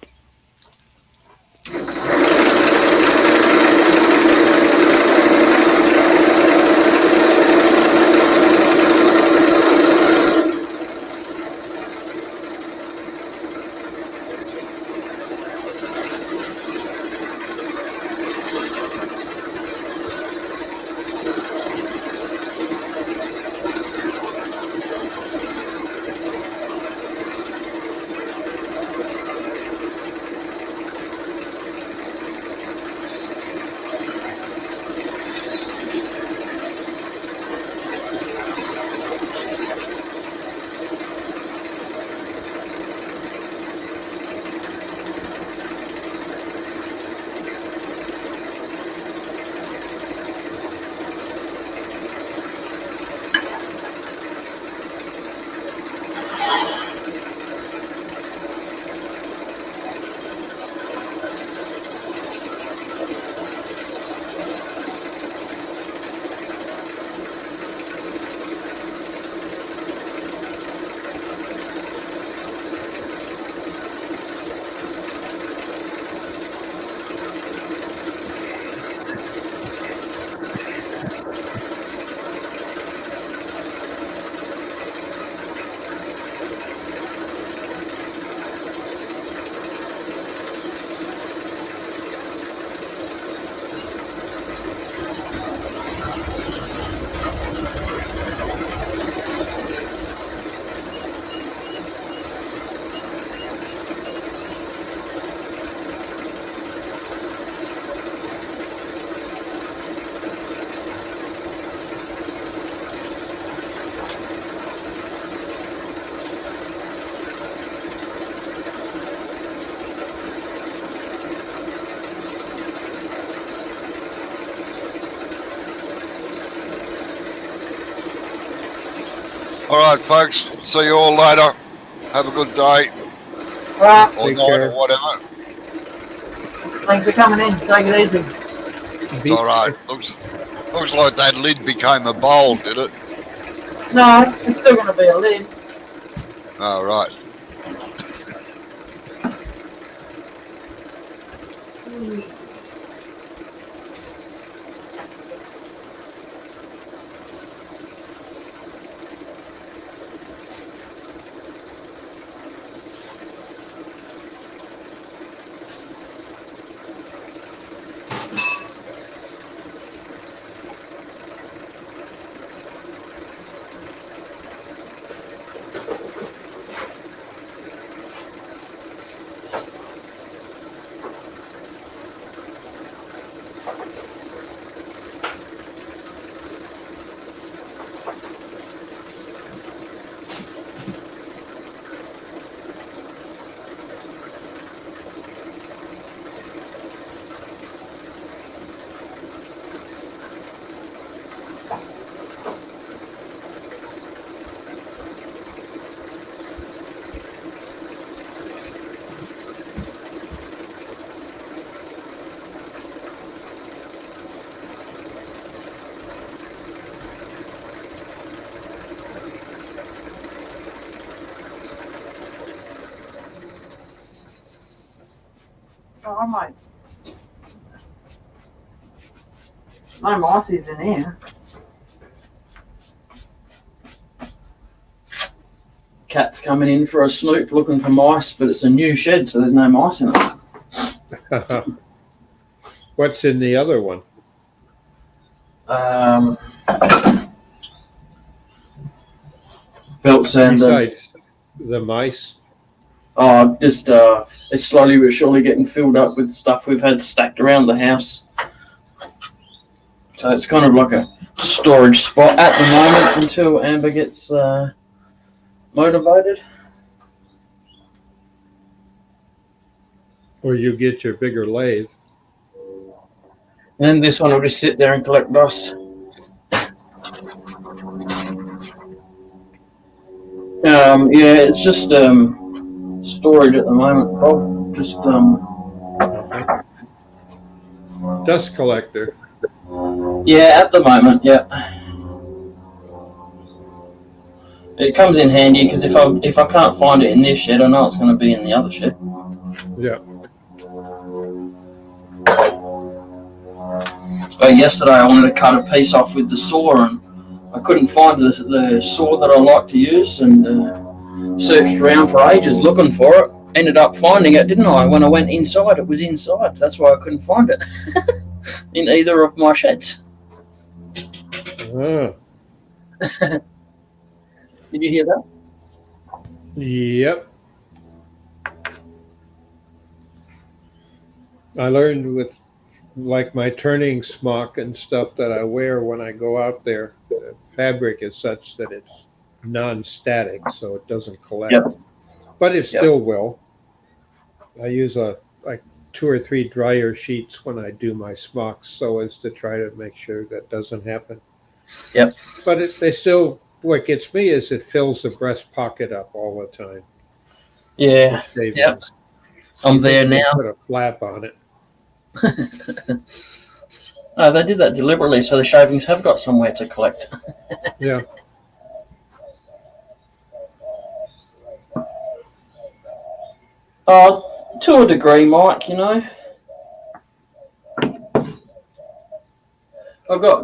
All right, folks. See you all later. Have a good day All right. or Take night care. or whatever. Thanks for coming in. Take it easy. It's all right. Looks like that lid became a bowl, did it? No, it's still going to be a lid. All right. Oh, I might. No Mossy's in here. Cat's coming in for a snoop looking for mice, but it's a new shed, so there's no mice in it. What's in the other one? Belts and Besides the mice? just it's slowly but surely getting filled up with stuff we've had stacked around the house. So it's kind of like a storage spot at the moment until Amber gets motivated. Or you get your bigger lathe? And this one will just sit there and collect dust. Yeah, it's just storage at the moment, Bob. Just Dust collector. yeah, at the moment, yeah. It comes in handy because if I can't find it in this shed, I know it's going to be in the other shed. Yeah. Yesterday I wanted to cut a piece off with the saw and I couldn't find the saw that I like to use and searched around for ages looking for it. Ended up finding it, didn't I? When I went inside, it was inside. That's why I couldn't find it in either of my sheds. Ah, Did you hear that? yep. I learned with like my turning smock and stuff that I wear when I go out there, the fabric is such that it's non-static, so it doesn't collect. Yep. But it Yep. still will. I use like 2 or 3 dryer sheets when I do my smocks so as to try to make sure that doesn't happen. Yep. But they still, what gets me is it fills the breast pocket up all the time. Yeah. Yep. I'm there now. Put a flap on it. Oh, they did that deliberately so the shavings have got somewhere to collect. Yeah. To a degree, Mike, you know. I got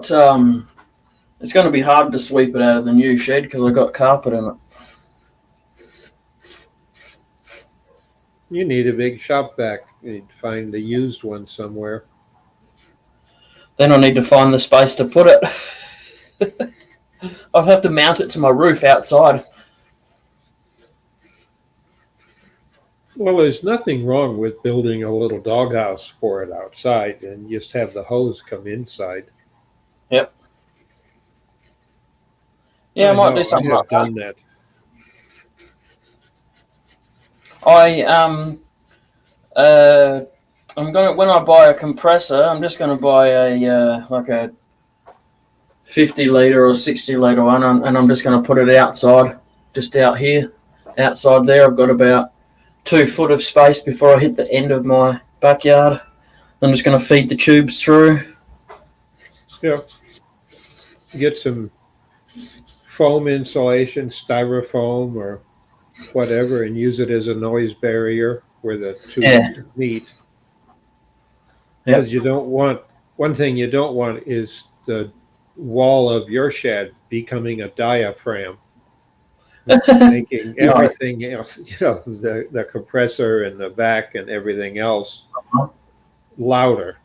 it's going to be hard to sweep it out of the new shed because I got carpet in it. You need a big shop vac. You need to find the used one somewhere. Then I need to find the space to put it. I'll have to mount it to my roof outside. Well, there's nothing wrong with building a little doghouse for it outside and just have the hose come inside. Yep. Yeah, I might do something I have like that. done that. I'm gonna, when I buy a compressor, I'm just gonna buy a like a 50 litre or 60 litre one, and I'm just gonna put it outside, just out here, outside there. I've got about 2 foot of space before I hit the end of my backyard. I'm just gonna feed the tubes through. Yeah. Get some foam insulation, styrofoam or whatever, and use it as a noise barrier where the tubes meet. Because you don't want, one thing you don't want is the wall of your shed becoming a diaphragm, making everything else, the compressor and the vac and everything else louder.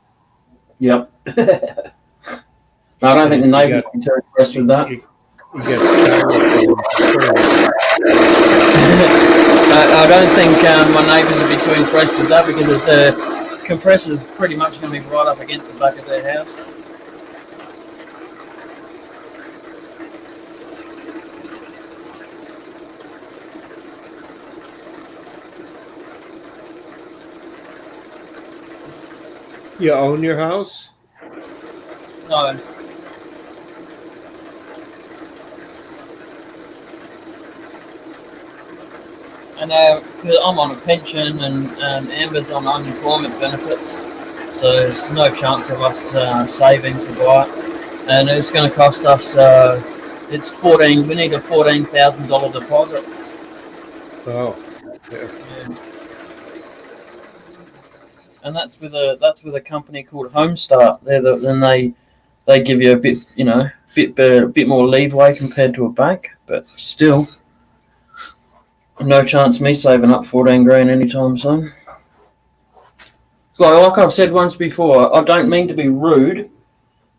Yep. I don't think the neighbours will be too impressed with that. You get styrofoam concerns. I don't think my neighbours would be too impressed with that, because the compressor's pretty much going to be right up against the back of their house. You own your house? No. And because I'm on a pension and Amber's on unemployment benefits, so there's no chance of us saving to buy it. And it's going to cost us, it's 14. We need a $14,000 deposit. Oh, yeah. And that's with a company called Homestart. Then they give you a bit more leeway compared to a bank, but still. No chance of me saving up 14 grand anytime soon. So, like I've said once before, I don't mean to be rude,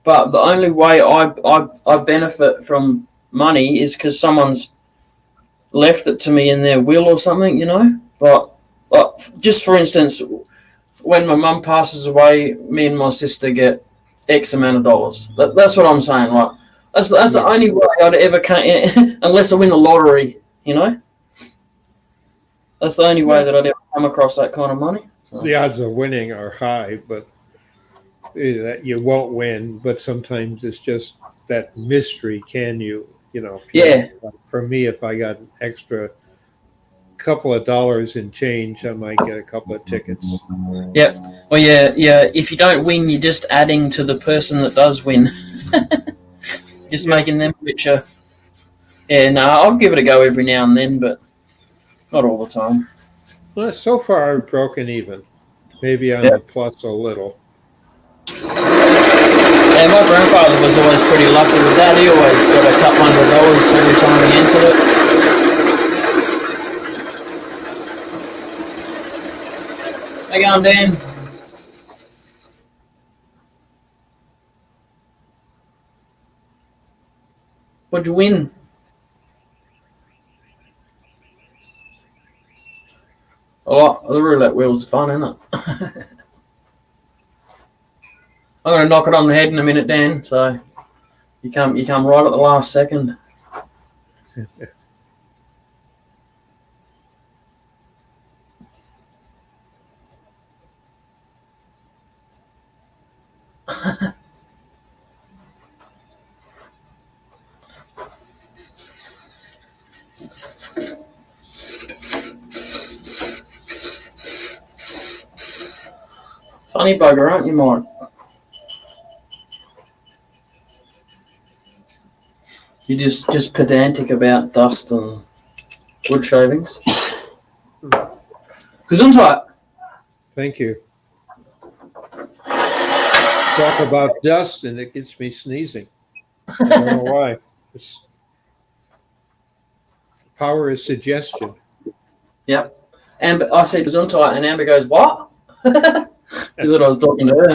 but the only way I benefit from money is because someone's left it to me in their will or something, But just for instance, when my mum passes away, me and my sister get X amount of dollars. That's what I'm saying. Like that's the only way I'd ever unless I win the lottery, That's the only way that I'd ever come across that kind of money. So. The odds of winning are high, but you won't win. But sometimes it's just that mystery. Can you, Yeah. For me, if I got an extra couple of dollars in change, I might get a couple of tickets. Yep. Well, yeah. If you don't win, you're just adding to the person that does win. Just making them richer. Yeah, no, I'll give it a go every now and then, but not all the time. Well, so far I've broken even. Maybe on the plus a little. Yeah, my grandfather was always pretty lucky with that. He always got a couple $100 every time he entered it. How you going, Dan? What'd you win? Oh, the roulette wheel's fun, isn't it? I'm going to knock it on the head in a minute, Dan. So you come right at the last second. Funny bugger, aren't you, Mike? You're just pedantic about dust and wood shavings. Gesundheit. Thank you. Talk about dust and it gets me sneezing. I don't know why. It's power of suggestion. Yep. Amber, I said Gesundheit, and Amber goes, "What?" You thought I was talking to her.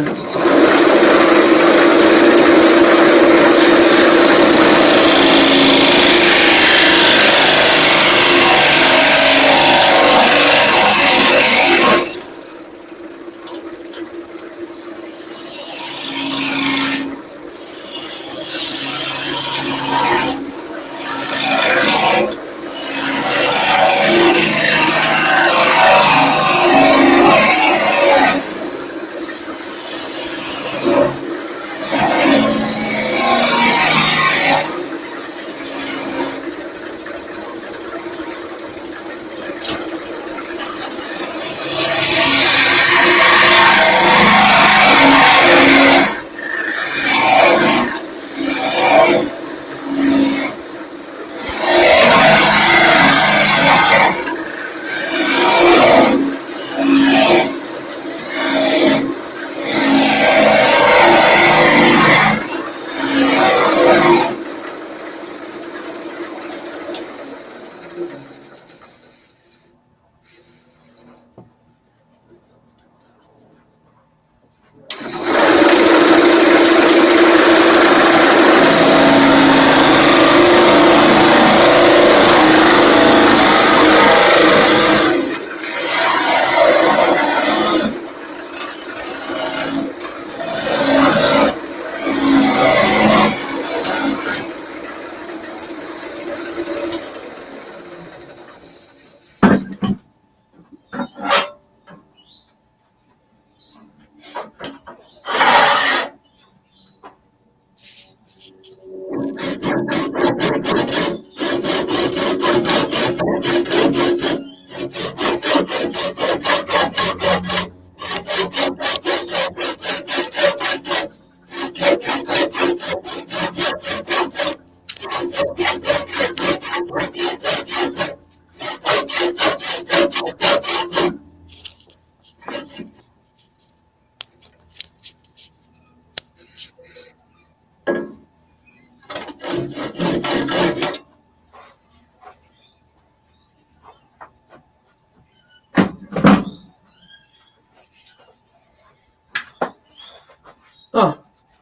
Oh,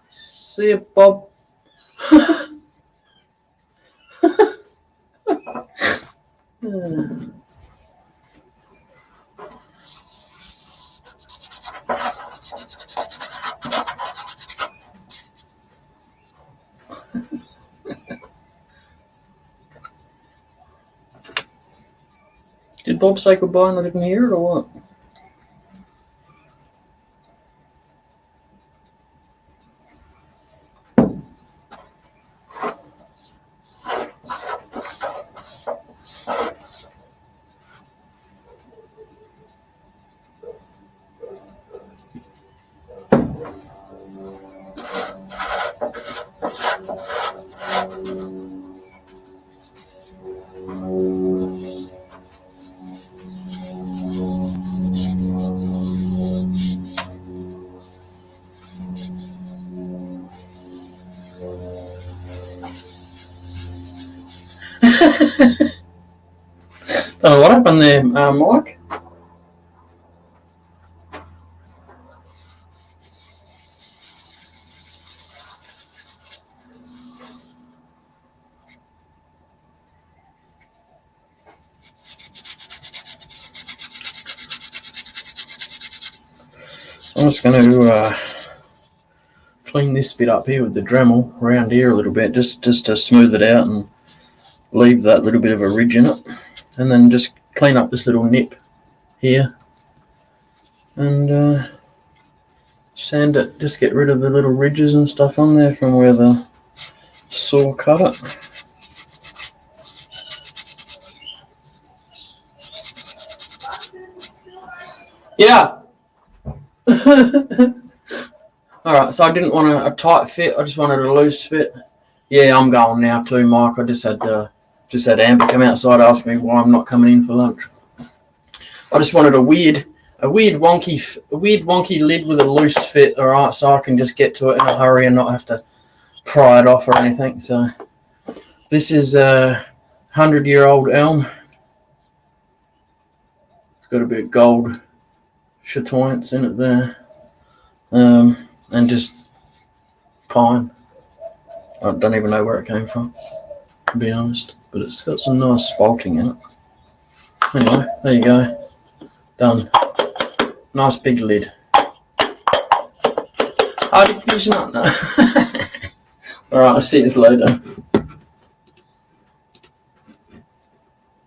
see you, Bob. Did Bob say goodbye and I didn't hear it, or what? Oh, what happened there, Mike? I'm just going to clean this bit up here with the Dremel around here a little bit, just to smooth it out and leave that little bit of a ridge in it, and then just clean up this little nip here and sand it, just get rid of the little ridges and stuff on there from where the saw cut it. Yeah. Alright, so I didn't want a tight fit, I just wanted a loose fit. Yeah, I'm going now too, Mike. I just had Amber come outside ask me why I'm not coming in for lunch. I just wanted a weird wonky lid with a loose fit, alright, so I can just get to it in a hurry and not have to pry it off or anything. So this is a 100-year-old elm. It's got a bit of gold chatoyance in it there. And just pine. I don't even know where it came from, to be honest, but it's got some nice spalting in it. Anyway, there you go. Done. Nice big lid. Oh, did you finish it up? No. Alright, I'll see you later.